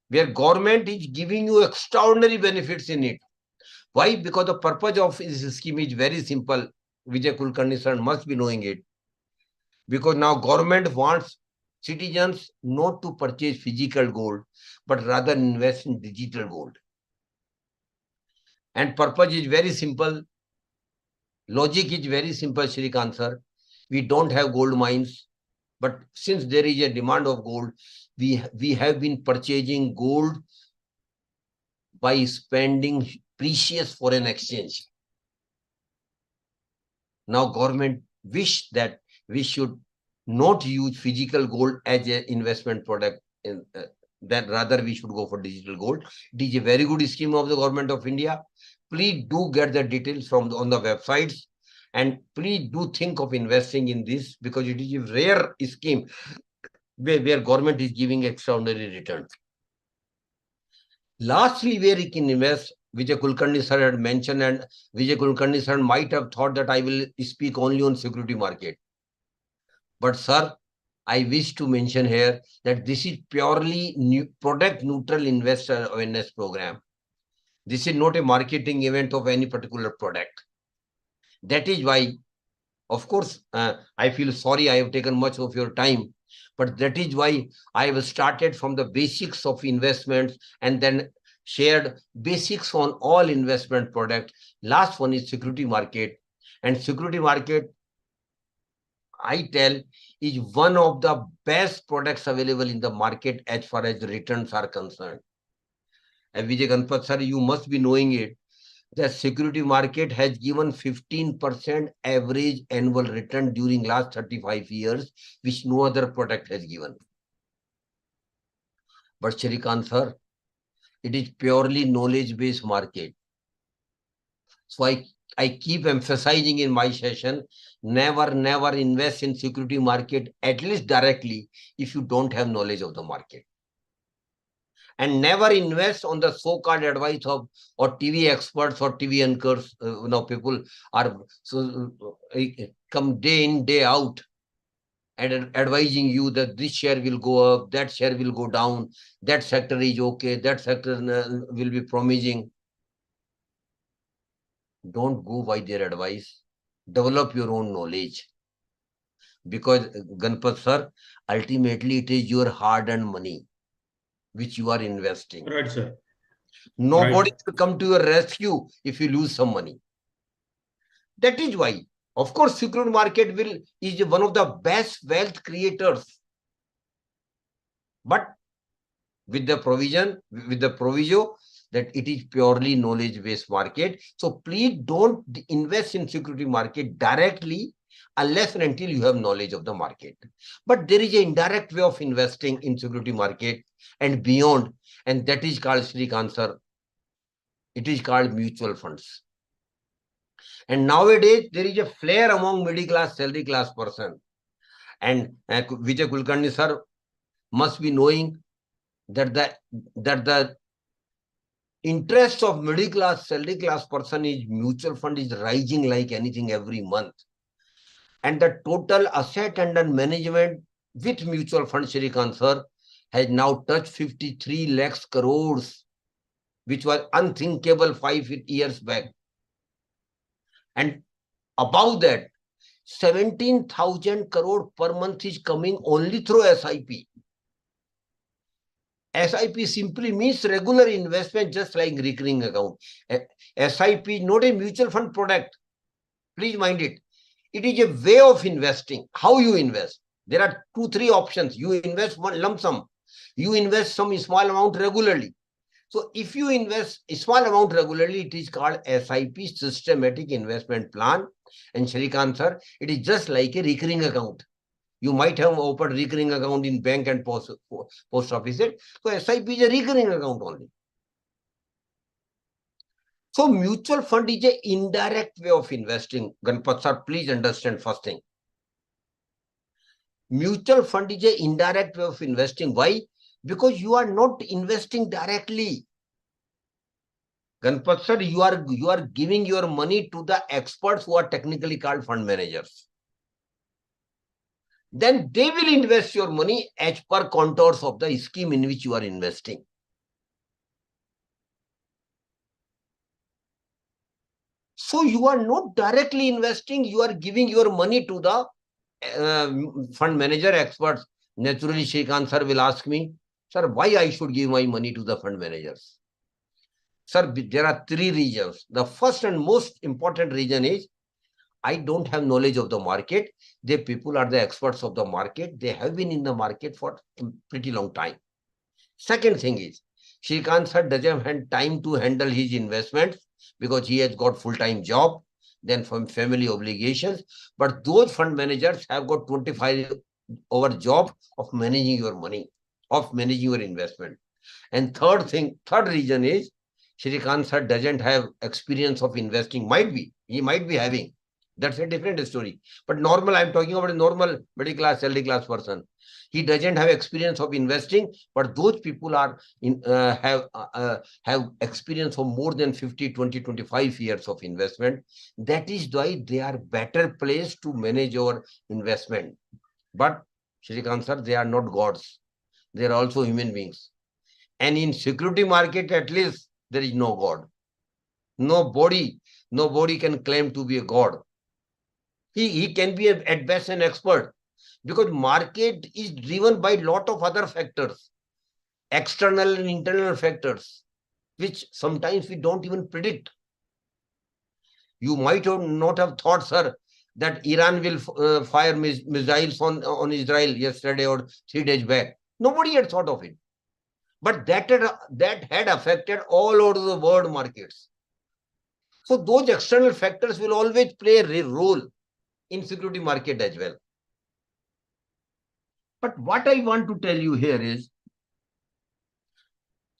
where government is giving you extraordinary benefits in it. Why? Because the purpose of this scheme is very simple. Vijay Kulkarni sir must be knowing it. Because now government wants citizens not to purchase physical gold, but rather invest in digital gold. And purpose is very simple. Logic is very simple, Shrikant sir. We don't have gold mines, but since there is a demand of gold, we have been purchasing gold by spending precious foreign exchange. Now government wish that we should not use physical gold as an investment product, that rather we should go for digital gold. It is a very good scheme of the government of India. Please do get the details on the websites, and please do think of investing in this, because it is a rare scheme where government is giving extraordinary returns. Lastly, where you can invest, Vijay Kulkarni sir had mentioned, and Vijay Kulkarni sir might have thought that I will speak only on security market. But sir, I wish to mention here that this is purely product neutral investor awareness program. This is not a marketing event of any particular product. That is why, of course, I feel sorry I have taken much of your time, but that is why I have started from the basics of investments and then shared basics on all investment products. Last one is security market. And security market, I tell, is one of the best products available in the market as far as returns are concerned. And Vijay Ganpat sir, you must be knowing it. The security market has given 15% average annual return during last 35 years, which no other product has given. But Shrikant sir, it is purely knowledge-based market. So I keep emphasizing in my session, never invest in security market, at least directly, if you don't have knowledge of the market. and never invest on the so-called advice of or TV experts or TV anchors. People are come day in, day out and advising you that this share will go up, that share will go down, that sector is okay, that sector will be promising. Don't go by their advice. Develop your own knowledge. Because Ganpat sir, ultimately it is your hard-earned money which you are investing. Right, sir. Nobody Right. will come to your rescue if you lose some money. That is why, of course, security market is one of the best wealth creators. But with the proviso that it is purely knowledge-based market. So please don't invest in security market directly unless and until you have knowledge of the market. But there is an indirect way of investing in security market and beyond, and that is called Srikanth sir. It is called mutual funds. And nowadays, there is a flare among middle class, salary class person. And Vijay Kulkarni sir must be knowing that the interest of middle class, salary class person is mutual fund is rising like anything every month. And the total asset under management with mutual fund, Shrikant sir, has now touched 53 lakhs crores, which was unthinkable 5 years back. And above that, 17,000 crore per month is coming only through SIP. SIP simply means regular investment, just like recurring account. SIP is not a mutual fund product. Please mind it. It is a way of investing. How you invest? There are 2-3 options. You invest one lump sum. You invest some small amount regularly. So if you invest a small amount regularly, it is called SIP, Systematic Investment Plan. And Shrikant sir, it is just like a recurring account. You might have opened recurring account in bank and post office. So SIP is a recurring account only. So mutual fund is an indirect way of investing. Ganpat sir, please understand first thing. Mutual fund is an indirect way of investing. Why? Because you are not investing directly. Ganpat sir, you are giving your money to the experts who are technically called fund managers. Then they will invest your money as per contours of the scheme in which you are investing. So you are not directly investing, you are giving your money to the fund manager experts. Naturally, Shrikant sir will ask me, sir, why I should give my money to the fund managers? Sir, there are 3 reasons. The first and most important reason is I don't have knowledge of the market. They people are the experts of the market. They have been in the market for a pretty long time. Second thing is, Shrikant sir doesn't have time to handle his investments because he has got full-time job, then from family obligations. But those fund managers have got 25-hour job of managing your money, of managing your investment. And third reason is, Shrikant sir doesn't have experience of investing. He might be having. That's a different story. But normal, I'm talking about a normal middle class, salary class person. He doesn't have experience of investing, but those people are have experience of more than 50, 20, 25 years of investment. That is why they are better placed to manage our investment. But Shrikant sir, they are not gods. They are also human beings. And in security market, at least, there is no God. Nobody can claim to be a God. He can be at best an expert, because market is driven by lot of other factors, external and internal factors, which sometimes we don't even predict. You might not have thought, sir, that Iran will fire missiles on Israel yesterday or 3 days back. Nobody had thought of it. But that had affected all over the world markets. So those external factors will always play a role in security market as well. But what I want to tell you here is,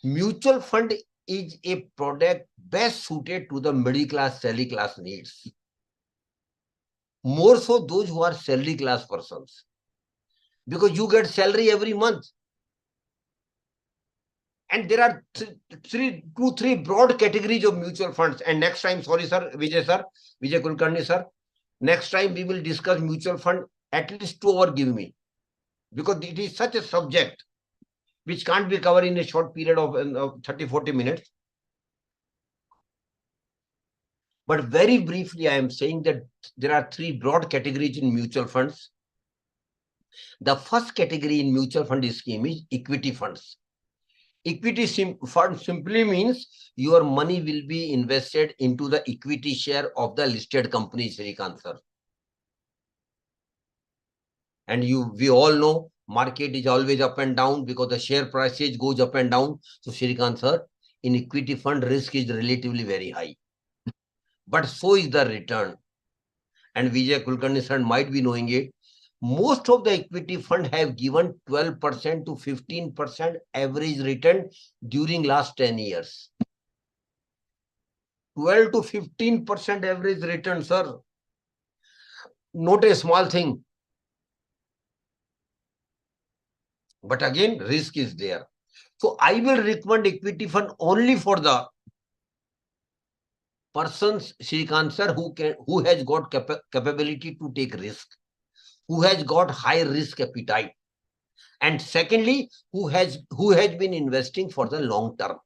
mutual fund is a product best suited to the middle class, salary class needs. More so those who are salary class persons. Because you get salary every month. And there are two, three broad categories of mutual funds. And next time, sorry, sir, Vijay Kulkarni, sir, next time we will discuss mutual fund at least 2 hours give me. Because it is such a subject which can't be covered in a short period of 30, 40 minutes. But very briefly, I am saying that there are three broad categories in mutual funds. The first category in mutual fund scheme is equity funds. Equity fund simply means your money will be invested into the equity share of the listed company, Shrikant sir. And we all know market is always up and down because the share prices goes up and down. So Shrikant sir, in equity fund risk is relatively very high. But so is the return. And Vijay Kulkarni sir might be knowing it. Most of the equity fund have given 12% to 15% average return during last 10 years. 12 to 15% average return, sir. Not a small thing. But again, risk is there. So I will recommend equity fund only for the persons, Shrikant sir, who has got capability to take risk, who has got high risk appetite. And secondly, who has been investing for the long term.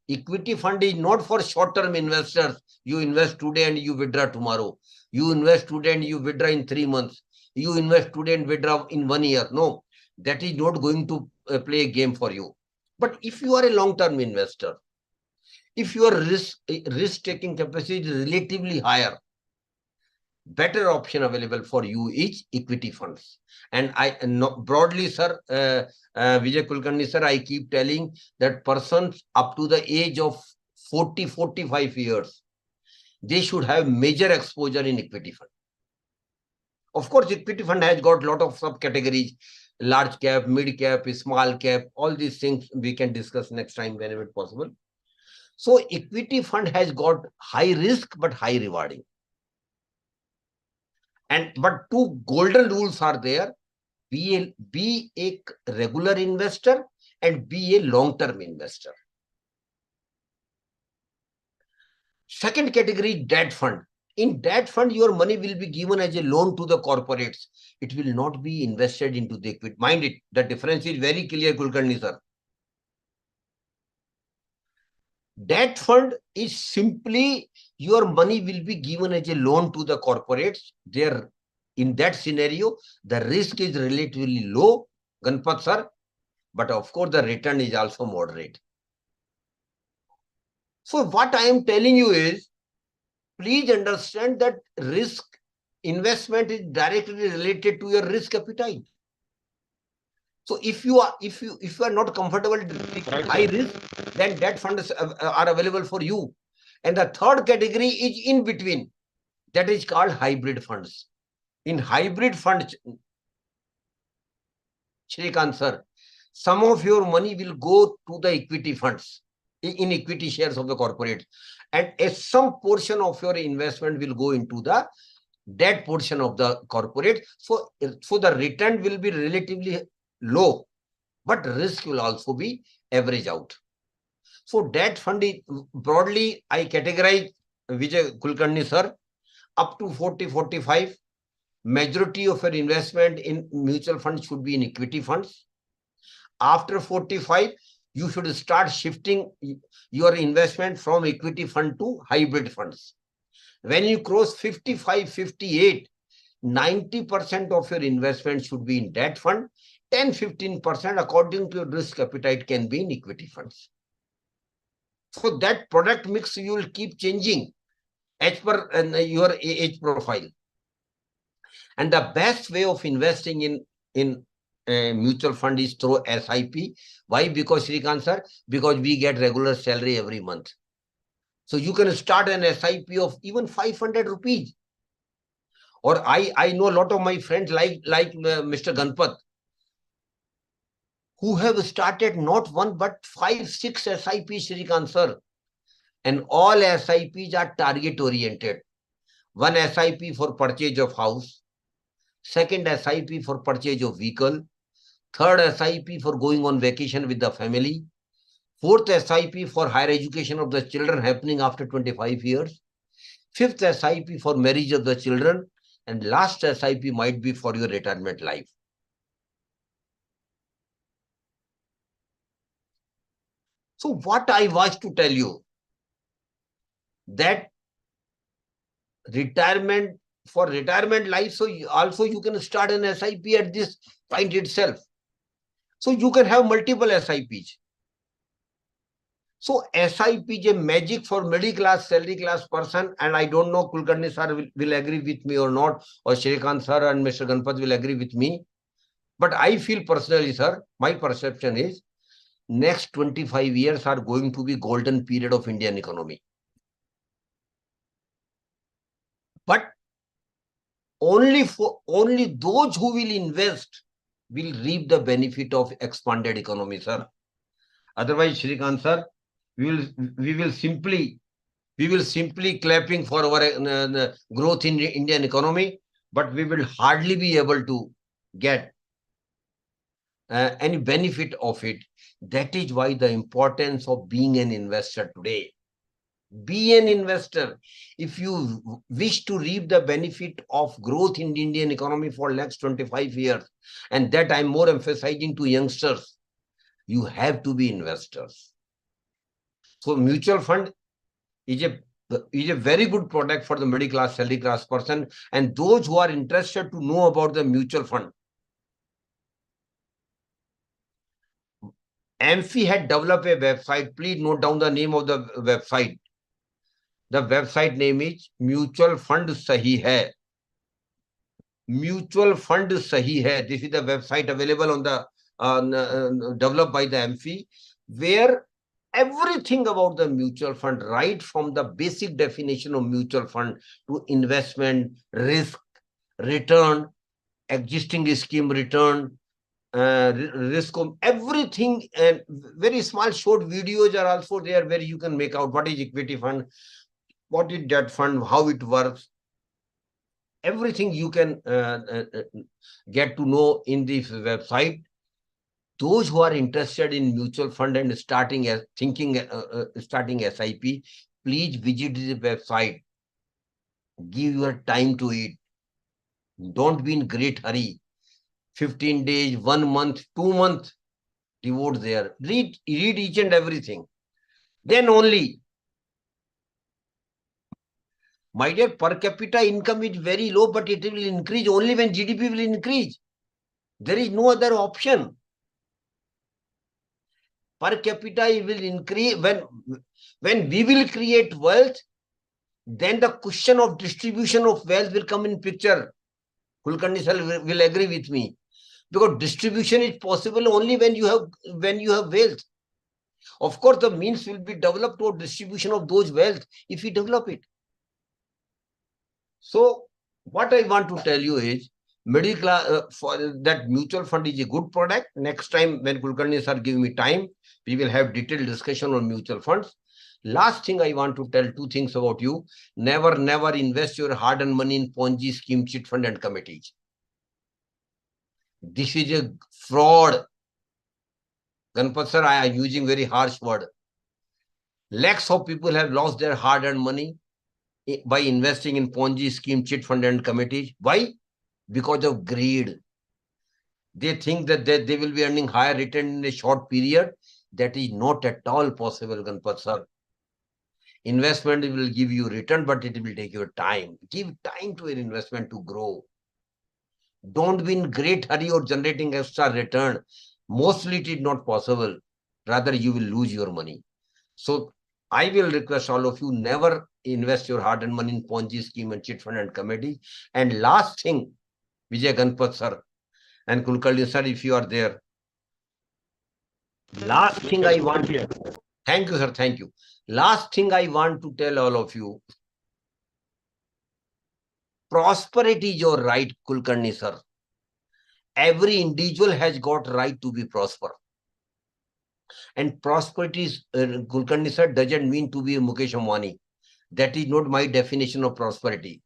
Equity fund is not for short-term investors. You invest today and you withdraw tomorrow. You invest today and you withdraw in 3 months. You invest today and withdraw in 1 year. No, that is not going to play a game for you. But if you are a long-term investor, if your risk-taking capacity is relatively higher, better option available for you is equity funds. And broadly, sir, Vijay Kulkarni sir, I keep telling that persons up to the age of 40, 45 years, they should have major exposure in equity fund. Of course, equity fund has got a lot of subcategories, large cap, mid cap, small cap, all these things we can discuss next time whenever possible. So equity fund has got high risk but high rewarding. But two golden rules are there. Be a regular investor and be a long-term investor. Second category, debt fund. In debt fund, your money will be given as a loan to the corporates. It will not be invested into the equity. Mind it, the difference is very clear, Kulkarni sir. Debt fund is simply your money will be given as a loan to the corporates. In that scenario, the risk is relatively low, Ganpat sir, but of course the return is also moderate. So what I am telling you is, please understand that risk investment is directly related to your risk appetite. So if you are not comfortable with high risk, then debt funds are available for you. And the third category is in between. That is called hybrid funds. In hybrid funds, Shrikant sir, some of your money will go to the equity funds, in equity shares of the corporate. And some portion of your investment will go into the debt portion of the corporate. So the return will be relatively low, but risk will also be average out. So debt fund is broadly, I categorize, Vijay Kulkarni sir, up to 40, 45. Majority of your investment in mutual funds should be in equity funds. After 45, you should start shifting your investment from equity fund to hybrid funds. When you cross 55, 58, 90% of your investment should be in debt fund. 10, 15% according to your risk appetite can be in equity funds. So that product mix you will keep changing as per your age profile. And the best way of investing in mutual fund is through SIP. Why? Because Shrikant sir, because we get regular salary every month. So you can start an SIP of even 500 rupees. Or I know a lot of my friends like Mr. Ganpat, who have started not one but 5, 6 SIPs, Shrikant sir. And all SIPs are target oriented. One SIP for purchase of house, second SIP for purchase of vehicle, third SIP for going on vacation with the family, Fourth SIP for higher education of the children happening after 25 years. Fifth SIP for marriage of the children. And last SIP might be for your retirement life. So what I was to tell you, that retirement, for retirement life, so also you can start an SIP at this point itself. So you can have multiple SIPs. So SIP is a magic for middle class, salary class person, and I don't know Kulkarni sir will agree with me or not, or Shrikant sir and Mr. Ganpat will agree with me. But I feel personally, sir, my perception is next 25 years are going to be golden period of Indian economy. But only those who will invest will reap the benefit of expanded economy, sir. Otherwise, Shrikant sir, we will simply clapping for our growth in the Indian economy, but we will hardly be able to get any benefit of it. That is why the importance of being an investor today. Be an investor. If you wish to reap the benefit of growth in the Indian economy for next 25 years, and that I'm more emphasizing to youngsters, you have to be investors. So mutual fund is a very good product for the middle class, salary class person, and those who are interested to know about the mutual fund. AMFI had developed a website. Please note down the name of the website. The website name is Mutual Fund Sahi Hai. Mutual Fund Sahi Hai. This is the website available on the developed by the AMFI, where everything about the mutual fund, right from the basic definition of mutual fund to investment, risk, return, existing scheme return, risk, everything, and very small short videos are also there where you can make out what is equity fund, what is debt fund, how it works. Everything you can get to know in this website. Those who are interested in mutual fund and starting SIP, please visit the website. Give your time to it. Don't be in great hurry. 15 days, 1 month, 2 months, devote there. Read each and everything. Then only. My dear, per capita income is very low, but it will increase only when GDP will increase. There is no other option. Per capita will increase when we will create wealth. Then the question of distribution of wealth will come in picture. Kulkarni sir will agree with me, because distribution is possible only when you have wealth. Of course, the means will be developed for distribution of those wealth if we develop it. So what I want to tell you is, middle class for that mutual fund is a good product. Next time when Kulkarni sir give me time, we will have detailed discussion on mutual funds. Last thing I want to tell, two things about you. Never invest your hard-earned money in Ponzi scheme, chit fund and committees. This is a fraud. Ganpat sir, I am using very harsh word. Lakhs of people have lost their hard-earned money by investing in Ponzi scheme, chit fund and committees. Why? Because of greed. They think that they will be earning higher return in a short period. That is not at all possible, Ganpat sir. Investment will give you return, but it will take your time. Give time to your investment to grow. Don't be in great hurry or generating extra return. Mostly it is not possible. Rather, you will lose your money. So I will request all of you, never invest your hard-earned money in Ponzi scheme and chit fund and committee. And last thing, Vijay Ganpat sir and Kulkarni sir, if you are there. Last thing I want. Thank you, sir. Thank you. Last thing I want to tell all of you. Prosperity is your right, Kulkarni sir. Every individual has got right to be prosper. And prosperity is, Kulkarni sir, doesn't mean to be a Mukesh Ambani. That is not my definition of prosperity.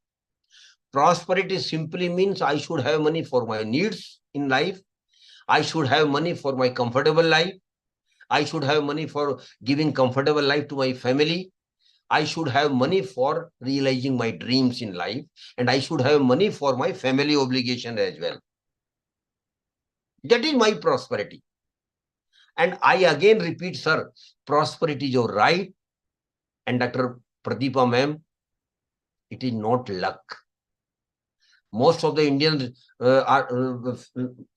Prosperity simply means I should have money for my needs in life. I should have money for my comfortable life. I should have money for giving comfortable life to my family. I should have money for realizing my dreams in life, and I should have money for my family obligation as well. That is my prosperity. And I again repeat, sir, prosperity is your right. And Dr. Pradeepa ma'am, it is not luck. Most of the Indians are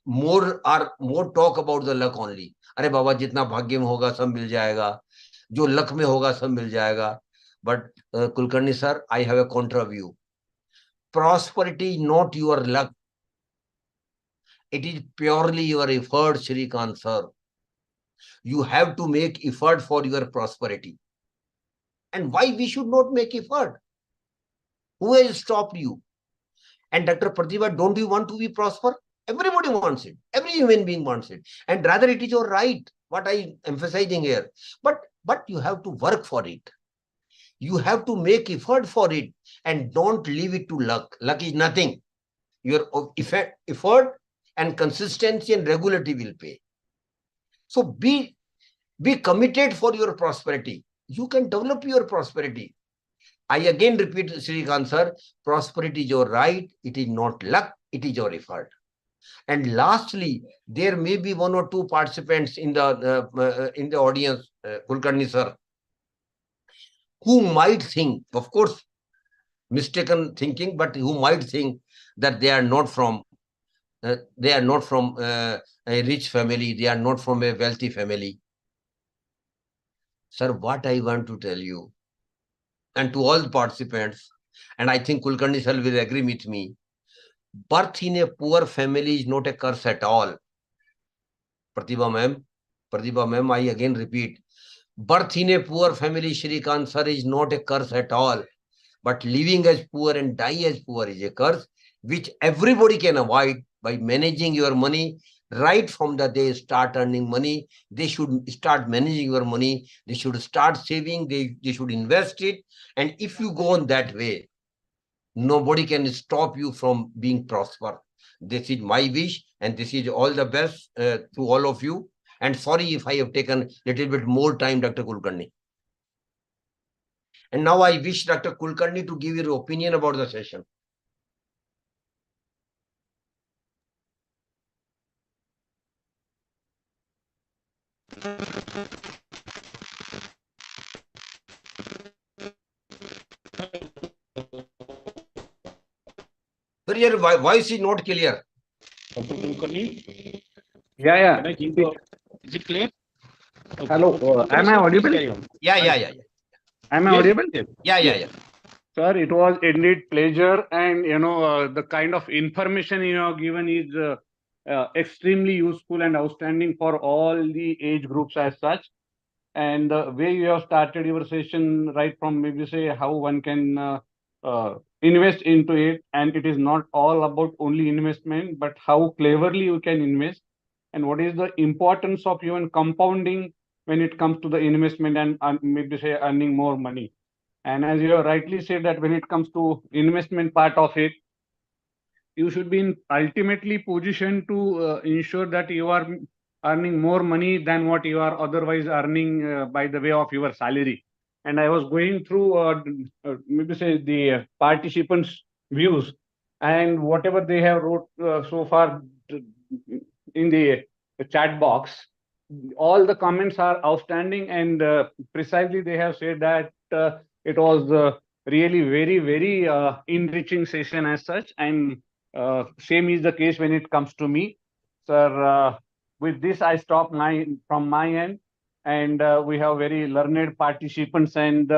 more talk about the luck only. अरे बाबा जितना भाग्य में होगा सब मिल जाएगा, जो luck में होगा सब मिल जाएगा. But Kulkarni sir, I have a contra view. Prosperity is not your luck. It is purely your effort, Shrikant sir. You have to make effort for your prosperity. And why we should not make effort? Who has stopped you? And Dr. Pratibha, don't you want to be prosper? Everybody wants it. Every human being wants it. And rather it is your right, what I emphasizing here. But you have to work for it. You have to make effort for it and don't leave it to luck. Luck is nothing. Your effort and consistency and regularity will pay. So be committed for your prosperity. You can develop your prosperity. I again repeat, Shrikant sir, prosperity is your right. It is not luck. It is your effort. And lastly, there may be one or two participants in the audience, Kulkarni sir, who might think, of course, mistaken thinking, but who might think that they are not from a rich family. They are not from a wealthy family. Sir, what I want to tell you, and to all the participants, and I think Kulkarni sir will agree with me, birth in a poor family is not a curse at all. Pratibha ma'am, I again repeat, birth in a poor family, Shrikant sir, is not a curse at all. But living as poor and die as poor is a curse, which everybody can avoid by managing your money. Right from the day start earning money, they should start managing your money. They should start saving. They should invest it. And if you go on that way, nobody can stop you from being prosper. This is my wish, and this is all the best to all of you. And sorry if I have taken a little bit more time, Dr. Kulkarni. And now I wish Dr. Kulkarni to give your opinion about the session. Sir, your voice is not clear. Dr. Kulkarni, Yeah. can I give you? Is it clear? Okay. Hello. Am I audible? Yeah. Am I Yes, audible? yes. Yeah. Sir, it was indeed pleasure, and the kind of information you have given is extremely useful and outstanding for all the age groups as such. And the way you have started your session, right from maybe say how one can invest into it, and it is not all about only investment, but how cleverly you can invest, and what is the importance of even compounding when it comes to the investment and maybe say earning more money. And as you have rightly said that when it comes to investment part of it, you should be in ultimately positioned to ensure that you are earning more money than what you are otherwise earning by the way of your salary. And I was going through maybe say the participants' views and whatever they have wrote so far in the chat box. All the comments are outstanding, and precisely they have said that it was really very enriching session as such, and same is the case when it comes to me. Sir, with this I stop from my end, and we have very learned participants, and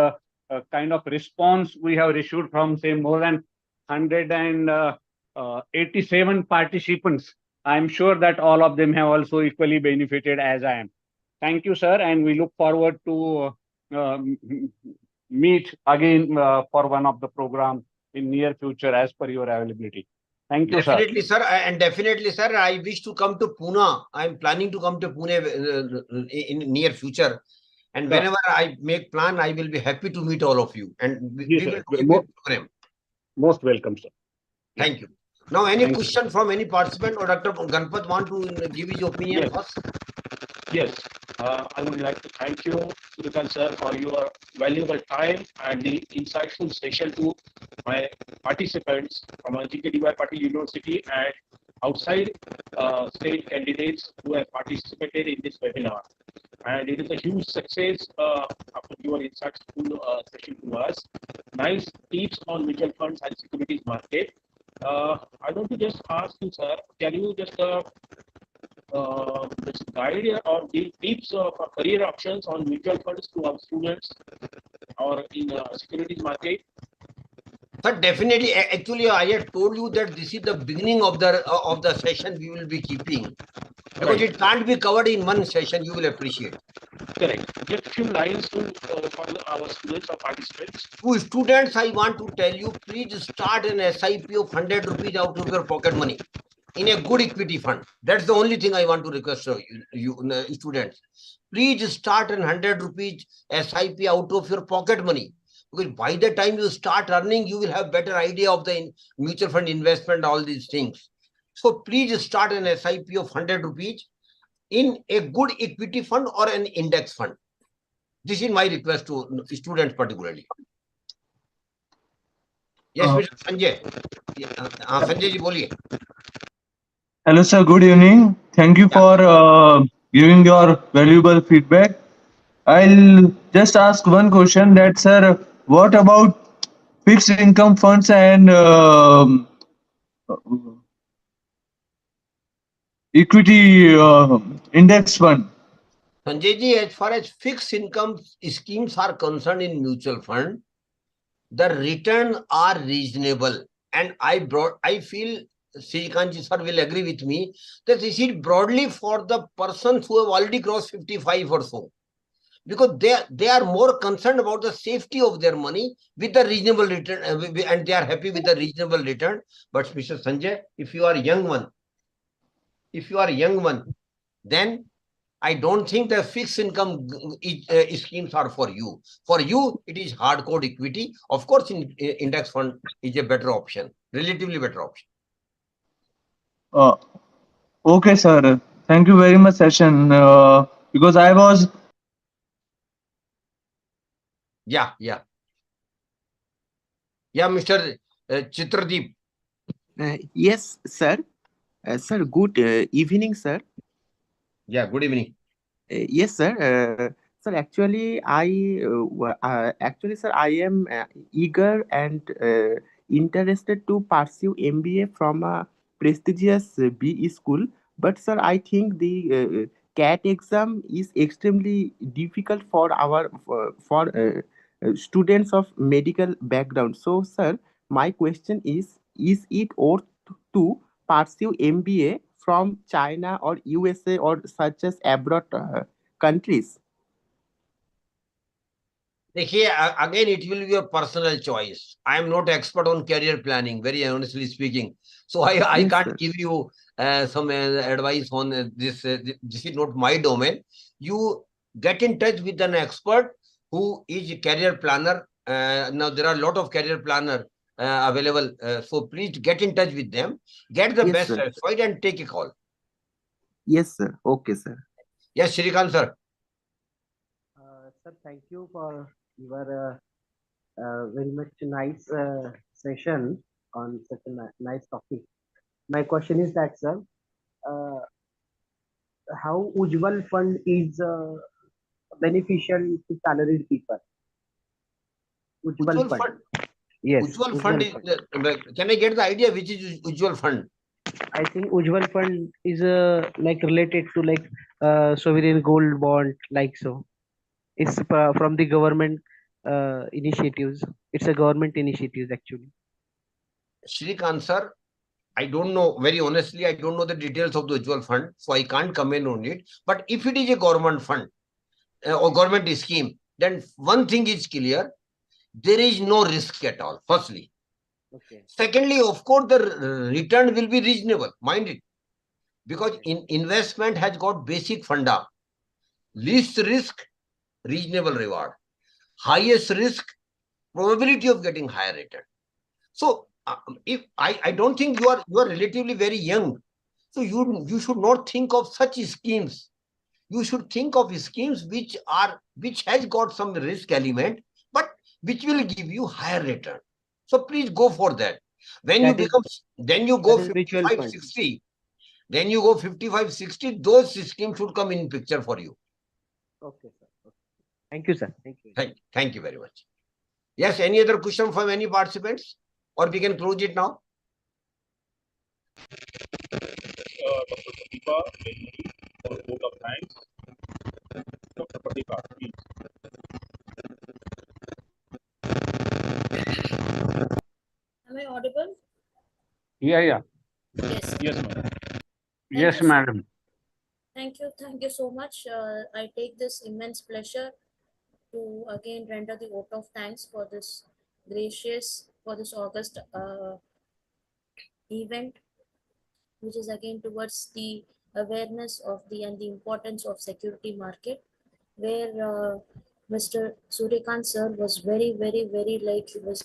kind of response we have received from say more than 187 participants. I'm sure that all of them have also equally benefited as I am. Thank you, sir, and we look forward to meet again for one of the program in near future as per your availability. Thank you, Definitely, sir. And definitely, sir, I wish to come to Pune. I'm planning to come to Pune in near future. And Sure. whenever I make plan, I will be happy to meet all of you. And we Yes, will sir. take the program. Most welcome, sir. Thank you. Now, any Thank you. question from any participant, or Dr. Ganpat want to give his opinion Yes. first? Yes. I would like to thank you, Surikant sir, for your valuable time and the insightful session to my participants from Ajeenkya Patil University and outside state candidates who have participated in this webinar. And it is a huge success after your insightful session to us. Nice tips on mutual funds and securities market. I want to just ask you, sir, can you just guide or give tips of career options on mutual funds to our students or in securities market? Sir, definitely. Actually, I had told you that this is the beginning of the session we will be keeping, because Right. it can't be covered in one session. You will appreciate. Correct. Just a few lines to for our students or participants. To students, I want to tell you, please start an SIP of 100 rupees out of your pocket money in a good equity fund. That's the only thing I want to request you students. Please start an 100 rupees SIP out of your pocket money. Because by the time you start earning, you will have better idea of the mutual fund investment, all these things. So please start an SIP of 100 rupees in a good equity fund or an index fund. This is my request to students particularly. Yes, Mr. Sanjay. Sanjay ji, boliye. Hello, sir. Good evening. Thank you Yeah. for giving your valuable feedback. I'll just ask one question that, sir, what about fixed income funds and equity index fund? Sanjay ji, as far as fixed income schemes are concerned in mutual fund, the return are reasonable. And I feel Srikanth sir will agree with me that this is broadly for the persons who have already crossed 55 or so. Because they are more concerned about the safety of their money with the reasonable return, and they are happy with the reasonable return. But Mr. Sanjay, if you are a young one, then I don't think the fixed income schemes are for you. For you, it is hardcore equity. Of course, index fund is a better option, relatively better option. Uh, okay, sir. Thank you very much, session. Because I was Yeah, Mr. Chitradeep. Yes, sir. Sir, good evening, sir. Yeah, good evening. Yes, sir. Sir, actually, sir, I am eager and interested to pursue MBA from a prestigious BE school. But, sir, I think the CAT exam is extremely difficult for our students of medical background. So, sir, my question is it worth to pursue MBA from China or USA or such as abroad countries? Here, again, it will be your personal choice. I am not expert on career planning, very honestly speaking. So I Yes, can't sir. give you some advice on this. This is not my domain. You get in touch with an expert who is a career planner. Now, there are a lot of career planner available. So please get in touch with them. Get the Yes, best sir. advice and take a call. Yes, sir. Okay, sir. Yes, Shrikant sir. Sir, thank you for your very much nice session on such a nice topic. My question is that, sir, uh, how Ujjwal Fund is beneficial to salaried people? Ujjwal Ujjwal Fund. fund. Yes, Ujjwal fund Ujjwal is. Fund. Can I get the idea which is Ujjwal fund? I think Ujjwal Fund is like related to like sovereign gold bond, like so. It's from the government initiatives. It's a government initiatives actually. Shrikant sir, I don't know, very honestly, I don't know the details of the Ujjwal fund, so I can't comment on it. But if it is a government fund or government scheme, then one thing is clear, there is no risk at all, firstly. Okay. Secondly, of course, the return will be reasonable, mind it, because Okay. investment has got basic funda. Least risk, reasonable reward. Highest risk, probability of getting higher return. So if I don't think you are relatively very young. So you should not think of such schemes. you should think of schemes which has got some risk element, but which will give you higher return. So please go for that. When you That is become, then you go that is mutual 55, fund. 60. Then you go 55, 60. Those schemes should come in picture for you. Okay, sir. Okay. Thank you, sir. Thank you. Thank you very much. Yes, any other question from any participants? Or we can close it now? Dr. Pratibha, for a vote of thanks. Dr. Pratibha, please. Am I audible? Yeah. Yes. Yes, madam. Yes, you, madam. Thank you so much. I take this immense pleasure to again render the vote of thanks for this August event, which is again towards the awareness of the importance of security market, where Mr. Suryakant sir was very like he was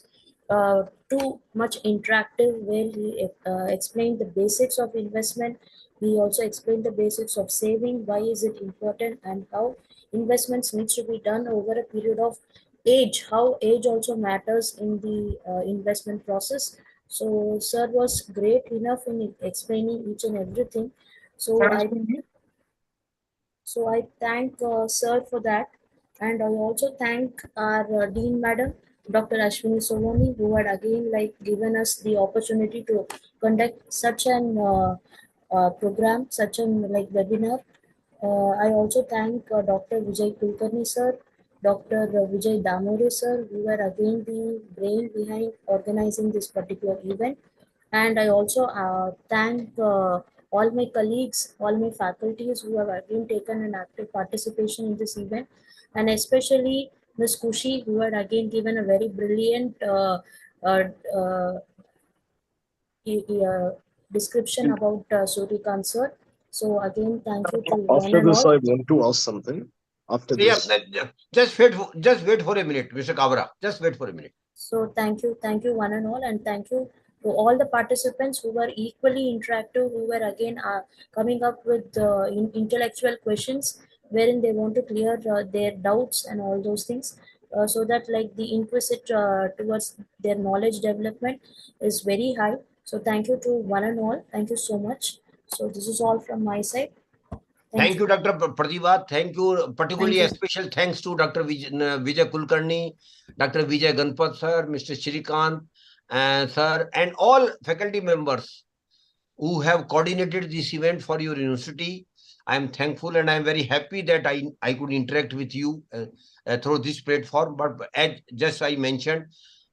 too much interactive, where he explained the basics of investment. He also explained the basics of saving, why is it important, and how investments needs to be done over a period of age, how age also matters in the investment process. So sir was great enough in explaining each and everything. So I thank sir for that, and I also thank our dean madam, Dr. Ashwini Soloni, who had again like given us the opportunity to conduct such an program, such an like webinar. I also thank Dr. Vijay Kulkarni sir, Dr. Vijay Damore sir, who were again the brain behind organizing this particular event. And I also thank all my colleagues, all my faculties who have again taken an active participation in this event, and especially Ms. Kushi, who had again given a very brilliant uh, uh, description about Suryakant sir. So again, thank you to one After and this, all. I want to ask something. After Yeah, this. just wait for a minute, Mr. Kabra. Just wait for a minute. So thank you one and all, and thank you to all the participants who were equally interactive, who were again coming up with intellectual questions wherein they want to clear their doubts and all those things, so that like the inquisite towards their knowledge development is very high. So thank you to one and all. Thank you so much. So this is all from my side. Thank you, Dr. Pratibha. Thank you. Particularly Thank you. a special thanks to Dr. Vijay Kulkarni, Dr. Vijay Ganpat sir, Mr. Shrikant sir, and all faculty members who have coordinated this event for your university. I am thankful and I am very happy that I could interact with you through this platform. But as just I mentioned,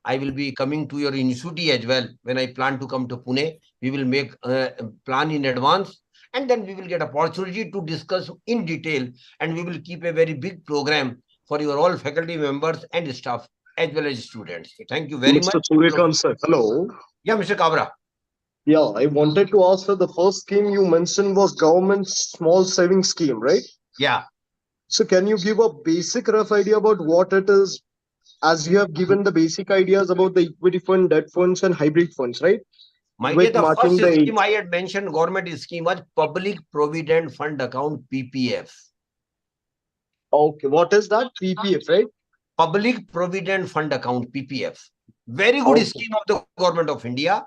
I will be coming to your university as well. When I plan to come to Pune, we will make a plan in advance, and then we will get opportunity to discuss in detail, and we will keep a very big program for your all faculty members and staff as well as students. So thank you very much. Mr. Suryakant sir, hello. Yeah, Mr. Kabra. Yeah, I wanted to ask, sir, the first scheme you mentioned was government's small saving scheme, right? Yeah. So can you give a basic rough idea about what it is, as you have given the basic ideas about the equity fund, debt funds, and hybrid funds, right? My dear, With the matching first the scheme I had mentioned, government scheme, was Public Provident Fund Account, PPF. Okay, what is that? PPF, right? Public Provident Fund Account, PPF. Very good scheme of the government of India.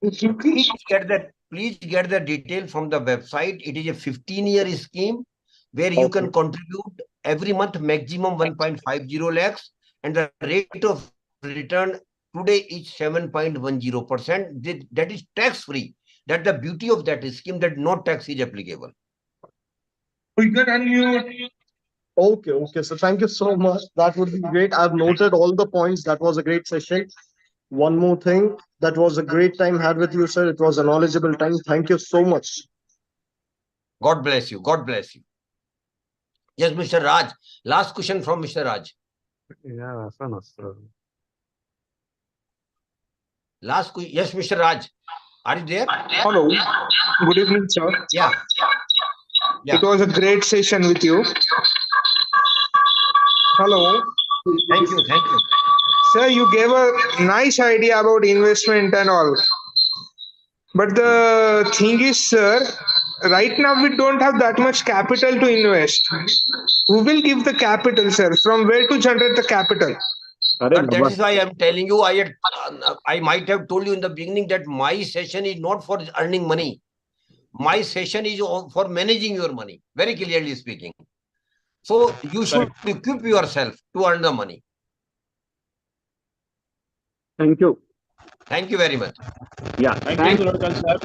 Please get the detail from the website. It is a 15-year scheme where you can contribute every month maximum 1.50 lakhs, and the rate of return today is 7.10%. That is tax free. That's the beauty of that scheme, that no tax is applicable. Okay. So thank you so much. That would be great. I've noted all the points. That was a great session. One more thing. That was a great time had with you, sir. It was a knowledgeable time. Thank you so much. God bless you. God bless you. Yes, Mr. Raj. Last question from Mr. Raj. Yeah, sir. Last question. Yes, Mr. Raj. Are you there? Hello. Good evening, sir. Yeah. It was a great session with you. Hello. Thank you. Sir, you gave a nice idea about investment and all. But the thing is, sir, right now we don't have that much capital to invest. Who will give the capital, sir? From where to generate the capital? But that is why I'm telling you, I might have told you in the beginning that my session is not for earning money. My session is for managing your money, very clearly speaking. So you should equip yourself to earn the money. Thank you. Thank you very much. Yeah. Thank you, Sudhakar sir.